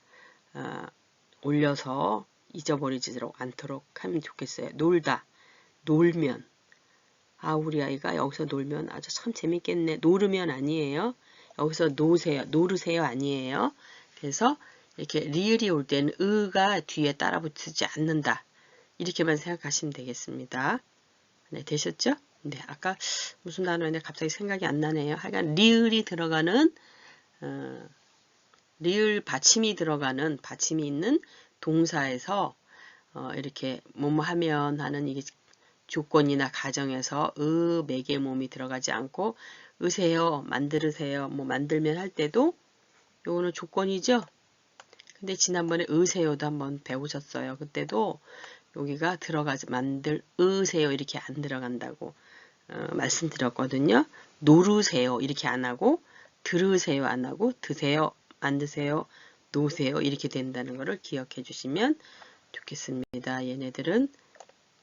올려서 잊어버리지 않도록 하면 좋겠어요. 놀다, 놀면. 우리 아이가 여기서 놀면 아주 참 재밌겠네. 놀으면 아니에요. 여기서 노세요. 노르세요 아니에요. 그래서 이렇게 리을이 올 때는 의가 뒤에 따라 붙지 않는다. 이렇게만 생각하시면 되겠습니다. 네, 되셨죠? 네, 아까 무슨 단어인데 갑자기 생각이 안 나네요. 하여간 리을이 들어가는 리을 받침이 들어가는 받침이 있는 동사에서 이렇게 뭐뭐 하면 하는 이게 조건이나 가정에서 매개 몸이 들어가지 않고 으세요, 만들으세요, 뭐 만들면 할 때도 요거는 조건이죠. 근데 지난번에 으세요도 한번 배우셨어요. 그때도 여기가 들어가지 으세요 이렇게 안 들어간다고 말씀드렸거든요. 노르세요 이렇게 안 하고 들으세요 안 하고 드세요, 만드세요, 노세요 이렇게 된다는 것을 기억해 주시면 좋겠습니다. 얘네들은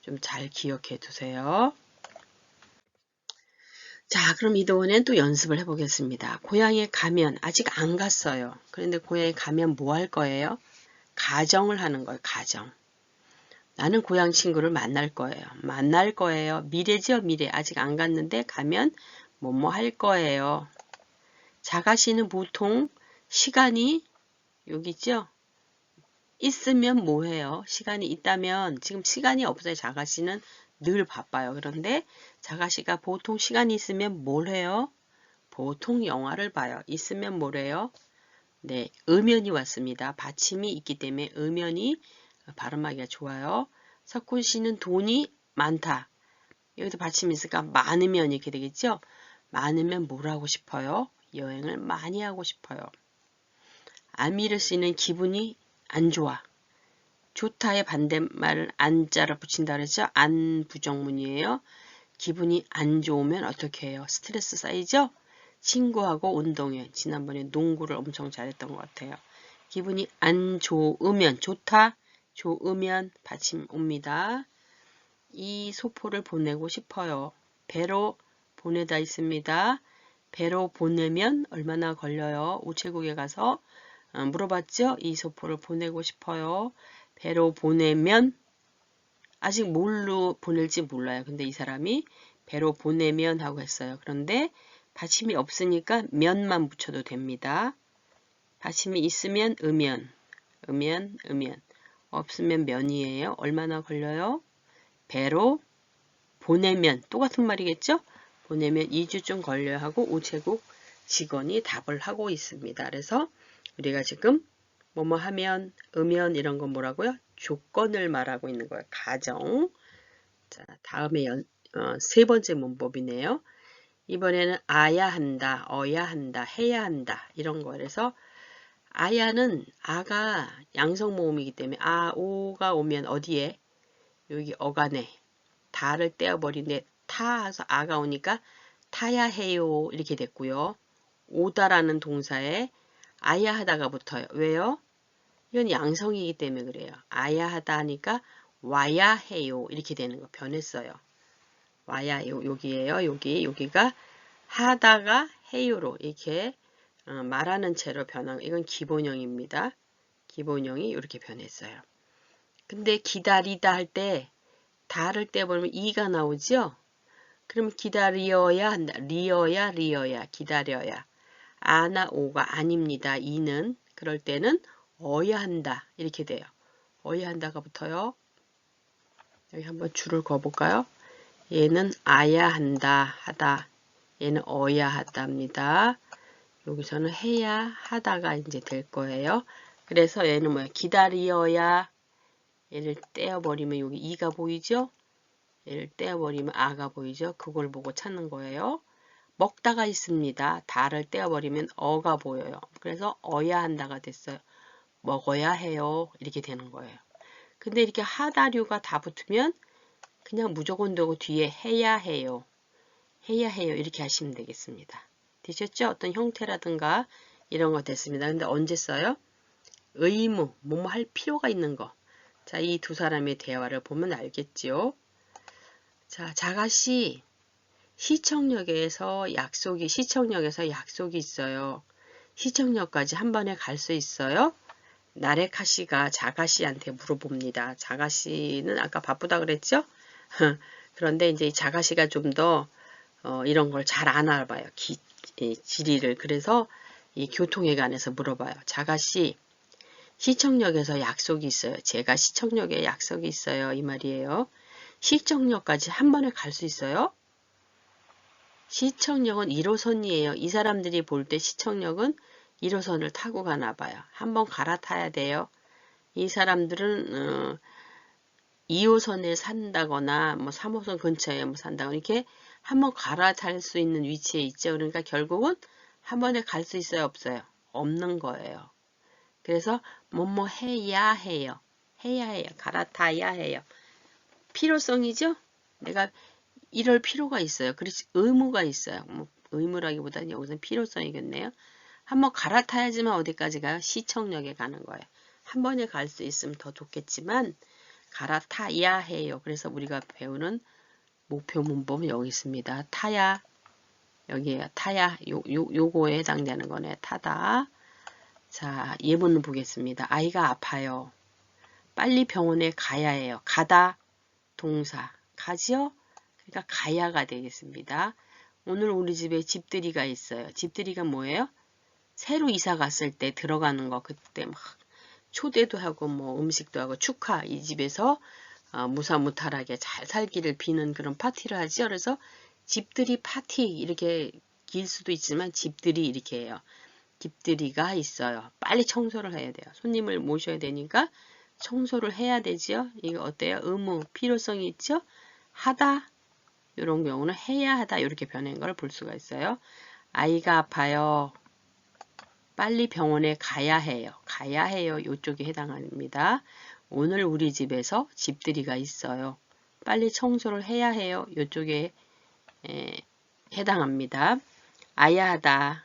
좀 잘 기억해 두세요. 자, 그럼 이번엔 또 연습을 해보겠습니다. 고향에 가면 아직 안 갔어요. 그런데 고향에 가면 뭐 할 거예요? 가정을 하는 거예요. 가정. 나는 고향 친구를 만날 거예요. 만날 거예요. 미래죠, 미래. 아직 안 갔는데 가면 뭐뭐 할 거예요. 자가시는 보통 시간이 여기 있죠? 있으면 뭐 해요? 시간이 있다면 지금 시간이 없어요. 자가시는 늘 바빠요. 그런데 자가시가 보통 시간이 있으면 뭘 해요? 보통 영화를 봐요. 있으면 뭐래요? 네, 음연이 왔습니다. 받침이 있기 때문에 음연이 발음하기가 좋아요. 석훈 씨는 돈이 많다. 여기도 받침이 있으니까 많으면 이렇게 되겠죠? 많으면 뭘 하고 싶어요? 여행을 많이 하고 싶어요. 아미르 씨는 기분이 안 좋아. 좋다의 반대말을 안자를 붙인다 그랬죠? 안 부정문이에요. 기분이 안 좋으면 어떻게 해요? 스트레스 쌓이죠? 친구하고 운동회. 지난번에 농구를 엄청 잘했던 것 같아요. 기분이 안 좋으면 좋다, 좋으면 받침 옵니다. 이 소포를 보내고 싶어요. 배로 보내다 있습니다. 배로 보내면 얼마나 걸려요? 우체국에 가서 물어봤죠? 이 소포를 보내고 싶어요. 배로 보내면 아직 뭘로 보낼지 몰라요. 근데 이 사람이 배로 보내면 하고 했어요. 그런데 받침이 없으니까 면만 붙여도 됩니다. 받침이 있으면 음연, 음연, 음연. 없으면 면이에요. 얼마나 걸려요? 배로 보내면 똑같은 말이겠죠? 보내면 2주쯤 걸려야 하고 우체국 직원이 답을 하고 있습니다. 그래서 우리가 지금 뭐뭐 하면, 음연 이런 건 뭐라고요? 조건을 말하고 있는 거예요. 가정. 자, 다음에 세 번째 문법이네요. 이번에는 아야 한다, 어야 한다, 해야 한다 이런 거라서 아야는 아가 양성 모음이기 때문에 오가 오면 어디에? 여기 어간에 다를 떼어버리는데 타 해서 아가 오니까 타야 해요 이렇게 됐고요. 오다라는 동사에 아야 하다가 붙어요. 왜요? 이건 양성이기 때문에 그래요. 아야 하다 하니까 와야 해요 이렇게 되는 거 변했어요. 와야 해요. 여기에요. 여기가 하다가 해요로 이렇게 말하는 채로 변한 이건 기본형입니다. 기본형이 이렇게 변했어요. 근데 기다리다 할 때 다를 떼버리면 이가 나오죠. 그럼 기다려야 한다. 리어야 기다려야. 아나 오가 아닙니다. 이는 그럴 때는 어야 한다. 이렇게 돼요. 어야 한다가 붙어요. 여기 한번 줄을 그어볼까요? 얘는 아야 한다 하다. 얘는 어야 하다입니다. 여기서는 해야 하다가 이제 될 거예요. 그래서 얘는 뭐야? 기다려야 얘를 떼어버리면 여기 이가 보이죠? 얘를 떼어버리면 아가 보이죠? 그걸 보고 찾는 거예요. 먹다가 있습니다. 다를 떼어버리면 어가 보여요. 그래서 어야 한다가 됐어요. 먹어야 해요. 이렇게 되는 거예요. 근데 이렇게 하다류가 다 붙으면 그냥 무조건 되고 뒤에 해야 해요. 해야 해요. 이렇게 하시면 되겠습니다. 되셨죠? 어떤 형태라든가 이런 거 됐습니다. 근데 언제 써요? 의무, 뭐뭐 할 필요가 있는 거. 자, 이 두 사람의 대화를 보면 알겠지요? 자, 자가씨, 시청역에서 약속이 있어요. 시청역까지 한 번에 갈 수 있어요? 나레카씨가 자가씨한테 물어봅니다. 자가씨는 아까 바쁘다 그랬죠? 그런데 이제 이 자가씨가 좀 더 이런 걸 잘 안 알아봐요. 지리를. 그래서 이 교통에 관해서 물어봐요. 자가씨, 시청역에서 약속이 있어요. 제가 시청역에 약속이 있어요. 이 말이에요. 시청역까지 한 번에 갈 수 있어요? 시청역은 1호선이에요. 이 사람들이 볼 때 시청역은 1호선을 타고 가나 봐요. 한번 갈아타야 돼요. 이 사람들은 2호선에 산다거나 뭐 3호선 근처에 뭐 산다거나 이렇게 한번 갈아탈 수 있는 위치에 있죠. 그러니까 결국은 한 번에 갈 수 있어요, 없어요? 없는 거예요. 그래서 뭐뭐 해야 해요. 해야 해요. 갈아타야 해요. 필요성이죠? 내가 이럴 필요가 있어요. 그렇지 의무가 있어요. 뭐 의무라기보다는 여기서는 필요성이겠네요. 한번 갈아타야지만 어디까지 가요? 시청역에 가는 거예요. 한 번에 갈 수 있으면 더 좋겠지만 갈아타야 해요. 그래서 우리가 배우는 목표 문법은 여기 있습니다. 타야, 여기에요. 타야, 요거에 해당되는 거네. 타다. 자, 예문을 보겠습니다. 아이가 아파요. 빨리 병원에 가야 해요. 가다, 동사. 가지요? 그러니까 가야가 되겠습니다. 오늘 우리 집에 집들이가 있어요. 집들이가 뭐예요? 새로 이사 갔을 때 들어가는 거. 그때 막 초대도 하고 뭐 음식도 하고 축하. 이 집에서 무사무탈하게 잘 살기를 비는 그런 파티를 하죠. 그래서 집들이 파티 이렇게 길 수도 있지만 집들이 이렇게 해요. 집들이가 있어요. 빨리 청소를 해야 돼요. 손님을 모셔야 되니까 청소를 해야 되죠. 이거 어때요? 의무, 필요성이 있죠? 하다, 이런 경우는 해야 하다 이렇게 변한 걸 볼 수가 있어요. 아이가 아파요. 빨리 병원에 가야 해요. 가야 해요. 이쪽에 해당합니다. 오늘 우리 집에서 집들이가 있어요. 빨리 청소를 해야 해요. 이쪽에 해당합니다. 아야 하다.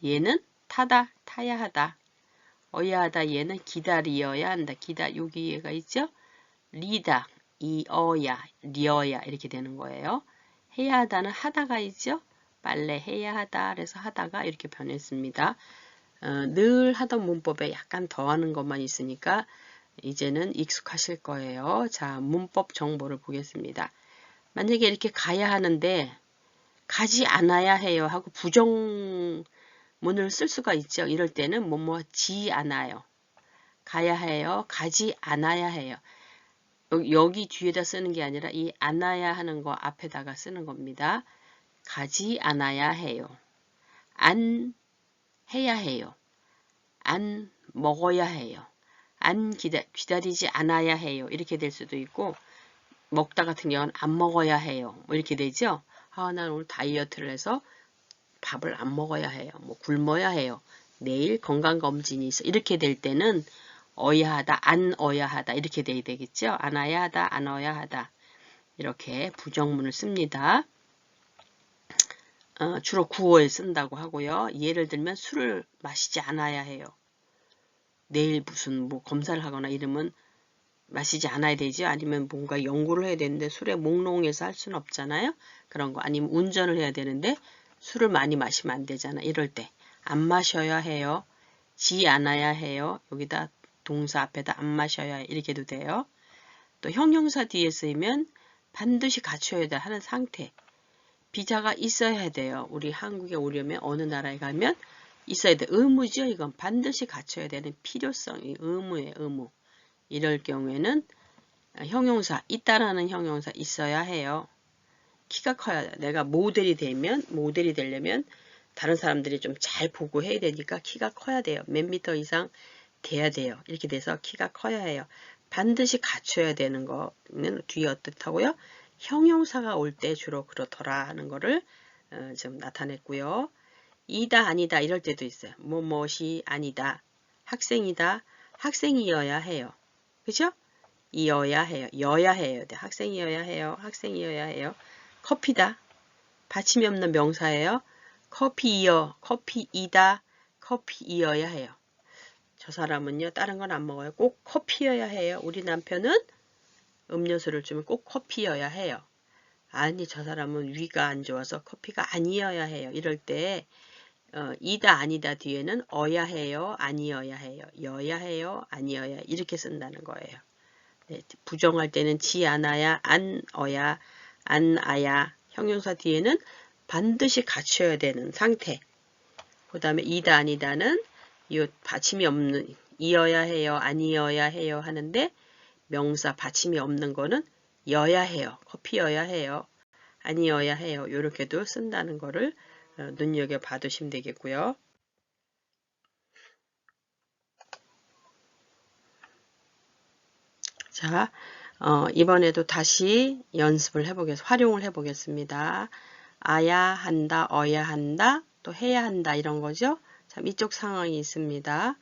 얘는 타다, 타야 하다. 어야 하다. 얘는 기다려야 한다. 여기 얘가 있죠? 리다, 이어야, 리어야 이렇게 되는 거예요. 해야 하다는 하다가 있죠? 빨래 해야 하다. 그래서 하다가 이렇게 변했습니다. 늘 하던 문법에 약간 더하는 것만 있으니까 이제는 익숙하실 거예요. 자, 문법 정보를 보겠습니다. 만약에 이렇게 가야 하는데 가지 않아야 해요 하고 부정문을 쓸 수가 있죠. 이럴 때는 뭐뭐지 않아요. 가야 해요. 가지 않아야 해요. 여기 뒤에다 쓰는 게 아니라 이 않아야 하는 거 앞에다가 쓰는 겁니다. 가지 않아야 해요. 안 해야 해요. 안 먹어야 해요. 안 기다리지 않아야 해요. 이렇게 될 수도 있고 먹다 같은 경우는 안 먹어야 해요. 뭐 이렇게 되죠. 난 오늘 다이어트를 해서 밥을 안 먹어야 해요. 뭐 굶어야 해요. 내일 건강검진이 있어. 이렇게 될 때는 어야 하다, 안 어야 하다 이렇게 돼야 되겠죠. 안 어야 하다, 안 어야 하다 이렇게 부정문을 씁니다. 주로 구어에 쓴다고 하고요. 예를 들면 술을 마시지 않아야 해요. 내일 무슨 뭐 검사를 하거나 이러면 마시지 않아야 되죠. 아니면 뭔가 연구를 해야 되는데 술에 몽롱해서 할 수는 없잖아요. 그런 거. 아니면 운전을 해야 되는데 술을 많이 마시면 안 되잖아. 이럴 때 안 마셔야 해요. 지 않아야 해요. 여기다 동사 앞에다 안 마셔야 해. 이렇게 해도 돼요. 또 형용사 뒤에 쓰이면 반드시 갖춰야 하는 상태. 비자가 있어야 돼요. 우리 한국에 오려면 어느 나라에 가면 있어야 돼. 의무죠. 이건 반드시 갖춰야 되는 필요성이 의무예요. 의무. 이럴 경우에는 형용사, 있다라는 형용사 있어야 해요. 키가 커야 돼. 내가 모델이 되려면 다른 사람들이 좀 잘 보고 해야 되니까 키가 커야 돼요. 몇 미터 이상 돼야 돼요. 이렇게 돼서 키가 커야 해요. 반드시 갖춰야 되는 거는 뒤에 어떻다고요? 형용사가 올 때 주로 그렇더라 하는 거를 좀 나타냈고요. 이다 아니다 이럴 때도 있어요. 뭐뭇이 아니다. 학생이다. 학생이어야 해요. 그죠? 이어야 해요. 여야 해요. 네, 학생이어야 해요. 학생이어야 해요. 커피다. 받침이 없는 명사예요. 커피이어, 커피이다, 커피이어야 해요. 저 사람은요, 다른 건 안 먹어요. 꼭 커피여야 해요. 우리 남편은 음료수를 주면 꼭 커피여야 해요. 아니, 저 사람은 위가 안 좋아서 커피가 아니어야 해요. 이럴 때 이다 아니다 뒤에는 어야 해요, 아니어야 해요, 여야 해요, 아니어야 이렇게 쓴다는 거예요. 네, 부정할 때는 지 않아야, 안 어야, 안 아야. 형용사 뒤에는 반드시 갖춰야 되는 상태. 그 다음에 이다 아니다는 이 받침이 없는 이어야 해요, 아니어야 해요 하는데 명사 받침이 없는 거는 여야 해요, 커피여야 해요, 아니어야 해요. 이렇게도 쓴다는 거를 눈여겨 봐두시면 되겠고요. 자, 이번에도 다시 연습을 활용을 해보겠습니다. 아야 한다, 어야 한다, 또 해야 한다 이런 거죠. 참 이쪽 상황이 있습니다.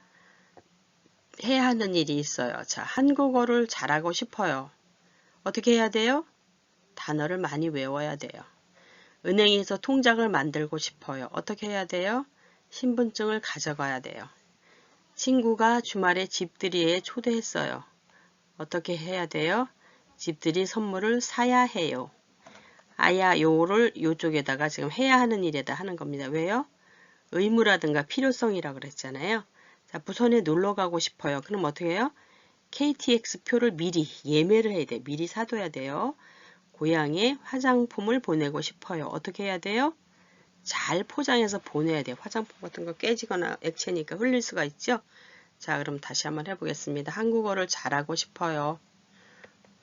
해야 하는 일이 있어요. 자, 한국어를 잘하고 싶어요. 어떻게 해야 돼요? 단어를 많이 외워야 돼요. 은행에서 통장을 만들고 싶어요. 어떻게 해야 돼요? 신분증을 가져가야 돼요. 친구가 주말에 집들이에 초대했어요. 어떻게 해야 돼요? 집들이 선물을 사야 해요. 아야 요를 요쪽에다가 지금 해야 하는 일에다 하는 겁니다. 왜요? 의무라든가 필요성이라고 그랬잖아요. 자, 부산에 놀러 가고 싶어요. 그럼 어떻게 해요? KTX 표를 미리 예매를 해야 돼요. 미리 사둬야 돼요. 고향에 화장품을 보내고 싶어요. 어떻게 해야 돼요? 잘 포장해서 보내야 돼요. 화장품 같은 거 깨지거나 액체니까 흘릴 수가 있죠. 자, 그럼 다시 한번 해보겠습니다. 한국어를 잘하고 싶어요.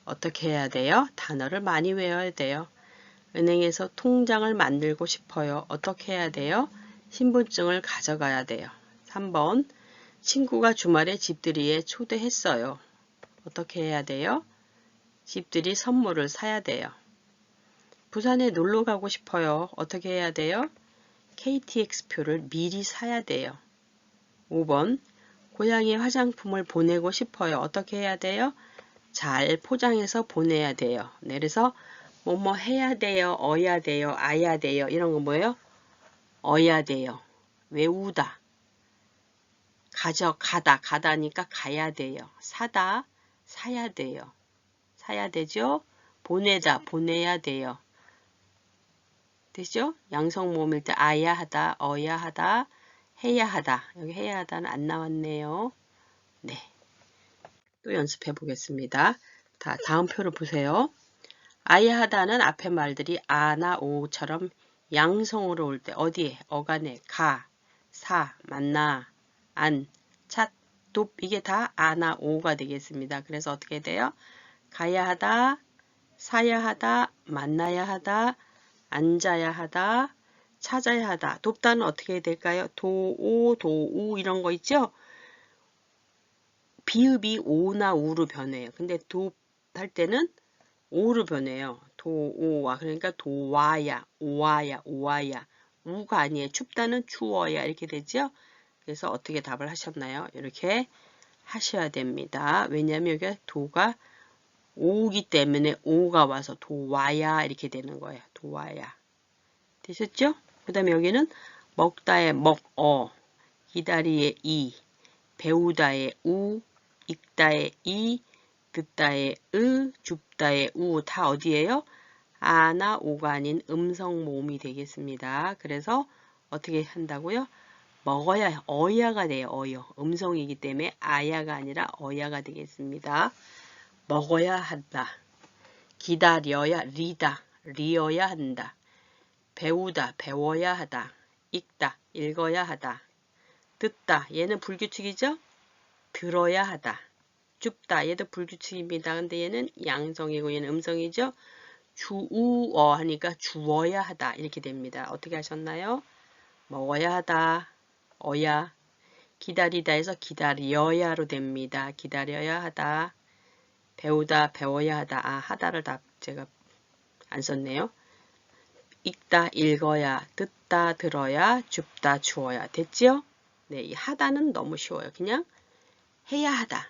어떻게 해야 돼요? 단어를 많이 외워야 돼요. 은행에서 통장을 만들고 싶어요. 어떻게 해야 돼요? 신분증을 가져가야 돼요. 3번 친구가 주말에 집들이에 초대했어요. 어떻게 해야 돼요? 집들이 선물을 사야 돼요. 부산에 놀러 가고 싶어요. 어떻게 해야 돼요? KTX 표를 미리 사야 돼요. 5번 고향에 화장품을 보내고 싶어요. 어떻게 해야 돼요? 잘 포장해서 보내야 돼요. 네, 그래서 뭐뭐 해야 돼요, 어야 돼요, 아야 돼요. 이런 거 뭐예요? 어야 돼요. 외우다. 가져가다. 가다니까 가야 돼요. 사다. 사야 돼요. 사야 되죠? 보내다. 보내야 돼요. 되죠? 양성 모음일 때 아야 하다, 어야 하다, 해야 하다. 여기 해야 하다는 안 나왔네요. 네. 또 연습해 보겠습니다. 다음 표를 보세요. 아야 하다는 앞에 말들이 아나 오처럼 양성으로 올 때 어디에? 어간에 가, 사, 만나, 안, 찻, 돕 이게 다 아나 오가 되겠습니다. 그래서 어떻게 돼요? 가야 하다, 사야 하다, 만나야 하다, 앉아야 하다, 찾아야 하다. 돕다는 어떻게 될까요? 도오, 도우 이런 거 있죠? 비읍이 오나 우로 변해요. 근데 돕할 때는 오로 변해요. 도오와 그러니까 도와야, 오와야, 오와야. 우가 아니에요. 춥다는 추워야 이렇게 되죠? 그래서 어떻게 답을 하셨나요? 이렇게 하셔야 됩니다. 왜냐하면 여기가 도가 오기 때문에 오가 와서 도와야 이렇게 되는 거예요. 도와야. 되셨죠? 그 다음에 여기는 먹다의 먹어, 기다리의 이, 배우다의 우, 읽다의 이, 듣다의 으, 줍다의 우 다 어디예요? 아나 오가 아닌 음성 모음이 되겠습니다. 그래서 어떻게 한다고요? 먹어야 어야가 돼요. 어여. 음성이기 때문에 아야가 아니라 어야가 되겠습니다. 먹어야 한다. 기다려야 리다. 리어야 한다. 배우다. 배워야 하다. 읽다. 읽어야 하다. 듣다. 얘는 불규칙이죠? 들어야 하다. 줍다. 얘도 불규칙입니다. 근데 얘는 양성이고 얘는 음성이죠? 주우어 하니까 주어야 하다. 이렇게 됩니다. 어떻게 하셨나요? 먹어야 하다. 어야. 기다리다 해서 기다려야로 됩니다. 기다려야 하다. 배우다. 배워야 하다. 아, 하다를 다 제가 안 썼네요. 읽다. 읽어야. 듣다. 들어야. 줍다. 주어야. 됐죠? 네, 이 하다는 너무 쉬워요. 그냥 해야 하다.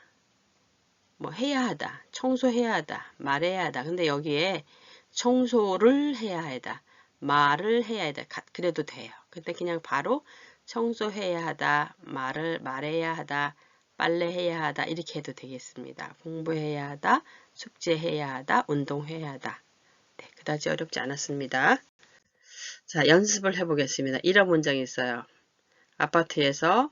뭐 해야 하다. 청소해야 하다. 말해야 하다. 근데 여기에 청소를 해야 하다. 말을 해야 하다. 그래도 돼요. 근데 그냥 바로 청소해야 하다, 말해야 하다, 빨래해야 하다 이렇게 해도 되겠습니다. 공부해야 하다, 숙제해야 하다, 운동해야 하다. 네, 그다지 어렵지 않았습니다. 자, 연습을 해보겠습니다. 이런 문장이 있어요. 아파트에서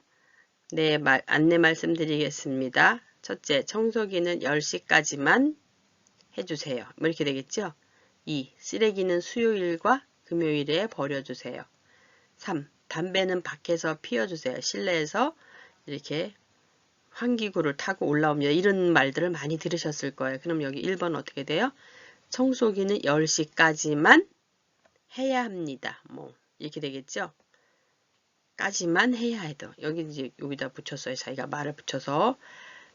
안내 말씀드리겠습니다. 첫째, 청소기는 10시까지만 해주세요. 뭐 이렇게 되겠죠? 2. 쓰레기는 수요일과 금요일에 버려주세요. 3. 담배는 밖에서 피워주세요. 실내에서 이렇게 환기구를 타고 올라옵니다. 이런 말들을 많이 들으셨을 거예요. 그럼 여기 1번 어떻게 돼요? 청소기는 10시까지만 해야 합니다. 뭐 이렇게 되겠죠? 까지만 해야 해도 여기 이제 여기다 붙였어요. 자기가 말을 붙여서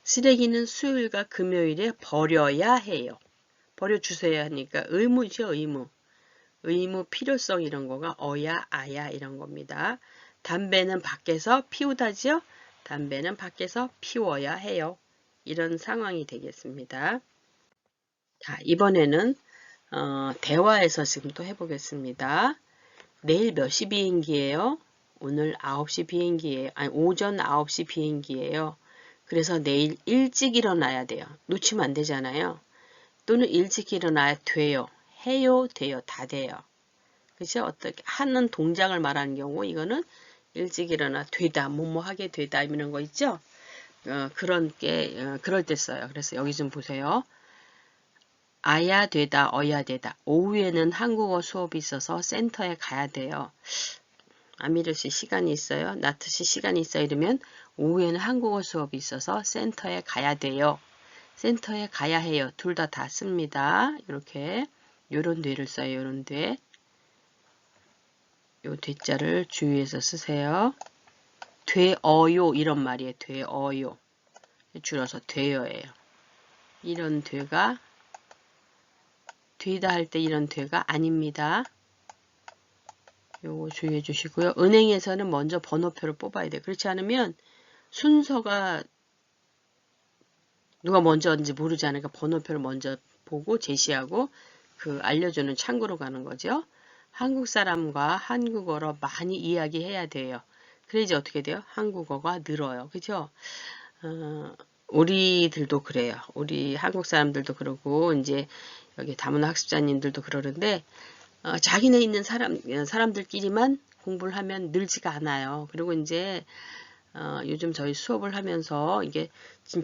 쓰레기는 수요일과 금요일에 버려야 해요. 버려주세요 하니까 의무죠, 의무. 의무, 필요성 이런 거가 어야, 아야 이런 겁니다. 담배는 밖에서 피우다지요. 담배는 밖에서 피워야 해요. 이런 상황이 되겠습니다. 자, 이번에는 대화에서 지금 또 해보겠습니다. 내일 몇 시 비행기예요? 오늘 9시 비행기예요. 아니, 오전 9시 비행기예요. 그래서 내일 일찍 일어나야 돼요. 놓치면 안 되잖아요. 또는 일찍 일어나야 돼요. 해요, 돼요, 다 돼요. 그죠? 어떻게 하는 동작을 말하는 경우 이거는 일찍 일어나 되다, 뭐뭐 하게 되다 이런 거 있죠? 그럴 때 써요. 그래서 여기 좀 보세요. 아야 되다, 어야 되다. 오후에는 한국어 수업이 있어서 센터에 가야 돼요. 아미르 씨 시간이 있어요? 나트 씨 시간이 있어요? 이러면 오후에는 한국어 수업이 있어서 센터에 가야 돼요. 센터에 가야 해요. 둘 다 씁니다. 이렇게 요런 뒤를 써요. 요런 뒤. 요 뒤자를 주의해서 쓰세요. 되어요 이런 말이에요. 되어요. 줄여서 되어예요. 이런 되가 되다 할 때 이런 되가 아닙니다. 요거 주의해 주시고요. 은행에서는 먼저 번호표를 뽑아야 돼요. 그렇지 않으면 순서가 누가 먼저인지 모르잖아요. 그러니까 번호표를 먼저 보고 제시하고 그 알려주는 창구로 가는 거죠. 한국 사람과 한국어로 많이 이야기해야 돼요. 그래야지 어떻게 돼요? 한국어가 늘어요. 그죠? 우리들도 그래요. 우리 한국 사람들도 그러고 이제 여기 다문화 학습자님들도 그러는데 자기네 있는 사람들끼리만 공부를 하면 늘지가 않아요. 그리고 이제 요즘 저희 수업을 하면서 이게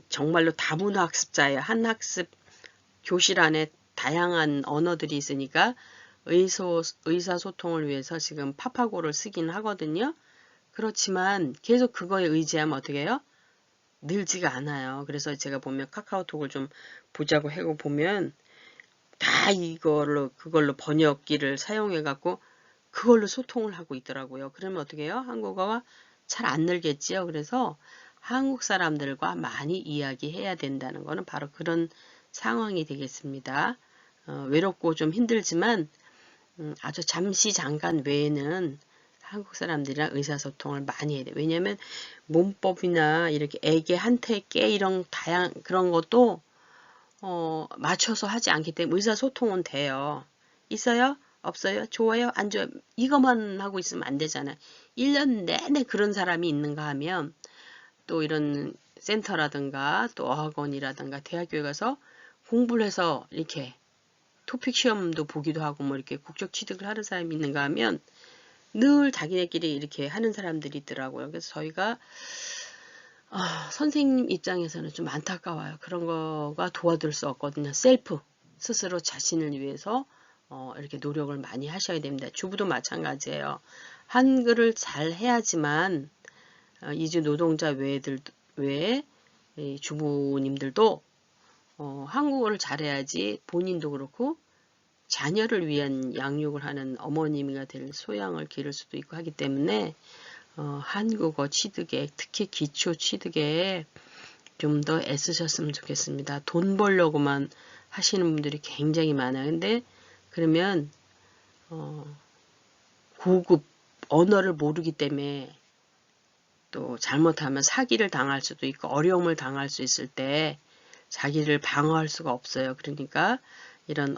정말로 다문화 학습자예요. 한 학습 교실 안에 다양한 언어들이 있으니까 의사소통을 위해서 지금 파파고를 쓰긴 하거든요. 그렇지만 계속 그거에 의지하면 어떻게 해요? 늘지가 않아요. 그래서 제가 보면 카카오톡을 좀 보자고 하고 보면 다 그걸로 번역기를 사용해 갖고 그걸로 소통을 하고 있더라고요. 그러면 어떻게 해요? 한국어가 잘 안 늘겠지요. 그래서 한국 사람들과 많이 이야기해야 된다는 거는 바로 그런 상황이 되겠습니다. 외롭고 좀 힘들지만 아주 잠시 잠깐 외에는 한국 사람들이랑 의사소통을 많이 해야 돼요. 왜냐하면 문법이나 이렇게 애게 한테 깨 이런 그런 것도 맞춰서 하지 않기 때문에 의사소통은 돼요. 있어요? 없어요? 좋아요? 안 좋아요? 이것만 하고 있으면 안 되잖아요. 1년 내내 그런 사람이 있는가 하면 또 이런 센터라든가 또 어학원이라든가 대학교에 가서 공부를 해서 이렇게 토픽 시험도 보기도 하고 뭐 이렇게 국적 취득을 하는 사람이 있는가 하면 늘 자기네끼리 이렇게 하는 사람들이 있더라고요. 그래서 저희가 선생님 입장에서는 좀 안타까워요. 그런 거가 도와줄 수 없거든요. 셀프, 스스로 자신을 위해서 이렇게 노력을 많이 하셔야 됩니다. 주부도 마찬가지예요. 한글을 잘 해야지만 이주 노동자 외에 주부님들도 한국어를 잘해야지 본인도 그렇고 자녀를 위한 양육을 하는 어머님이 될 소양을 기를 수도 있고 하기 때문에 한국어 취득에 특히 기초 취득에 좀 더 애쓰셨으면 좋겠습니다. 돈 벌려고만 하시는 분들이 굉장히 많아요. 근데 그러면 고급 언어를 모르기 때문에 또 잘못하면 사기를 당할 수도 있고 어려움을 당할 수 있을 때 자기를 방어할 수가 없어요. 그러니까 이런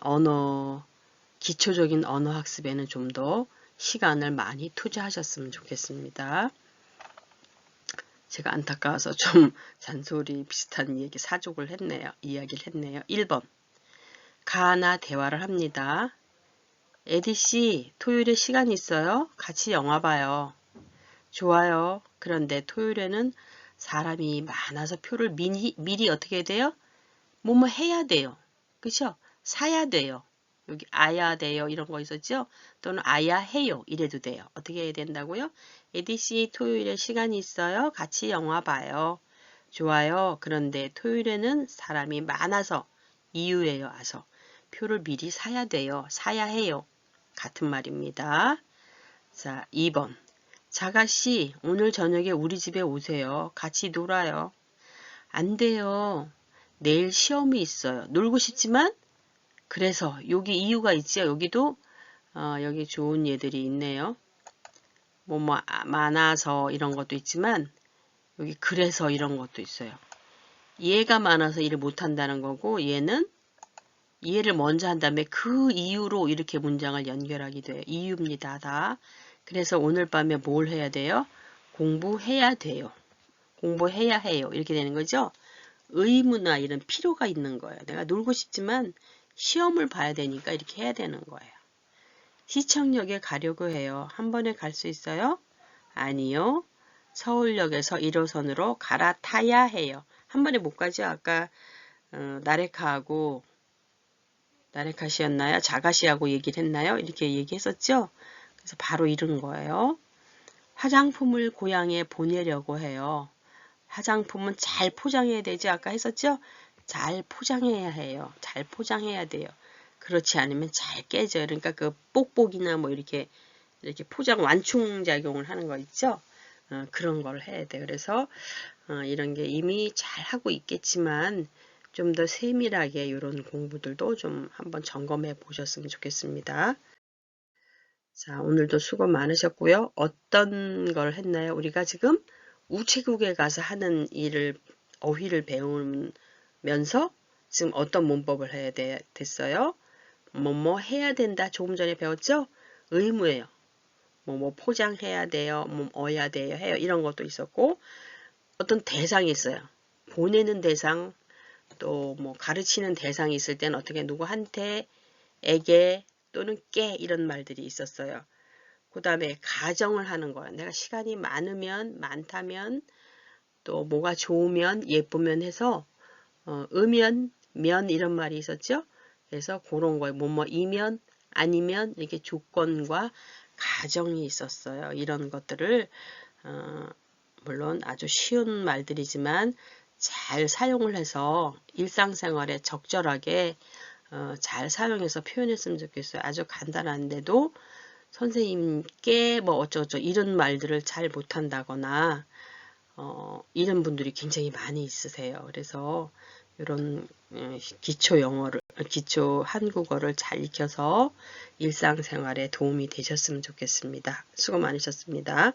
기초적인 언어 학습에는 좀 더 시간을 많이 투자하셨으면 좋겠습니다. 제가 안타까워서 좀 잔소리 비슷한 얘기 사족을 했네요. 이야기를 했네요. 1번. 가나 대화를 합니다. 에디씨, 토요일에 시간 있어요? 같이 영화 봐요. 좋아요. 그런데 토요일에는 사람이 많아서 표를 미리 어떻게 돼요? 뭐뭐 해야 돼요. 그쵸? 사야 돼요. 여기 아야 돼요 이런 거 있었죠? 또는 아야 해요 이래도 돼요. 어떻게 해야 된다고요? 에디씨 토요일에 시간이 있어요? 같이 영화 봐요. 좋아요. 그런데 토요일에는 사람이 많아서 이유예요. 와서 표를 미리 사야 돼요. 사야 해요. 같은 말입니다. 자, 2번. 자가씨 오늘 저녁에 우리 집에 오세요. 같이 놀아요. 안 돼요. 내일 시험이 있어요. 놀고 싶지만 그래서 여기 이유가 있죠. 여기도 여기 좋은 예들이 있네요. 많아서 이런 것도 있지만 여기 그래서 이런 것도 있어요. 얘가 많아서 일을 못한다는 거고 얘는 얘를 먼저 한 다음에 그 이유로 이렇게 문장을 연결하기도 해요. 이유입니다. 다. 그래서 오늘 밤에 뭘 해야 돼요? 공부해야 돼요. 공부해야 해요. 이렇게 되는 거죠. 의무나 이런 필요가 있는 거예요. 내가 놀고 싶지만 시험을 봐야 되니까 이렇게 해야 되는 거예요. 시청역에 가려고 해요. 한 번에 갈 수 있어요? 아니요. 서울역에서 1호선으로 갈아타야 해요. 한 번에 못 가죠. 아까 나레카하고 나레카시였나요? 자가시하고 얘기를 했나요? 이렇게 얘기했었죠. 그래서 바로 이런 거예요. 화장품을 고향에 보내려고 해요. 화장품은 잘 포장해야 되지. 아까 했었죠? 잘 포장해야 해요. 잘 포장해야 돼요. 그렇지 않으면 잘 깨져요. 그러니까 그 뽁뽁이나 뭐 이렇게 포장 완충 작용을 하는 거 있죠? 그런 걸 해야 돼요. 그래서 이런 게 이미 잘 하고 있겠지만 좀 더 세밀하게 이런 공부들도 좀 한번 점검해 보셨으면 좋겠습니다. 자, 오늘도 수고 많으셨고요. 어떤 걸 했나요? 우리가 지금 우체국에 가서 하는 일을 어휘를 배우면서 지금 어떤 문법을 해야 됐어요? 뭐 해야 된다. 조금 전에 배웠죠? 의무예요. 뭐 포장해야 돼요. 뭐 어야 돼요. 해요. 이런 것도 있었고 어떤 대상이 있어요. 보내는 대상 또 뭐 가르치는 대상이 있을 때는 어떻게 누구한테 에게 또는 깨 이런 말들이 있었어요. 그 다음에 가정을 하는 거예요. 내가 시간이 많다면 또 뭐가 좋으면 예쁘면 해서 으면 면 이런 말이 있었죠. 그래서 그런 거예요. 뭐이면 아니면 이렇게 조건과 가정이 있었어요. 이런 것들을 물론 아주 쉬운 말들이지만 잘 사용을 해서 일상생활에 적절하게 잘 사용해서 표현했으면 좋겠어요. 아주 간단한데도 선생님께 뭐 어쩌고저쩌고 이런 말들을 잘 못한다거나 이런 분들이 굉장히 많이 있으세요. 그래서 이런 기초 한국어를 잘 익혀서 일상생활에 도움이 되셨으면 좋겠습니다. 수고 많으셨습니다.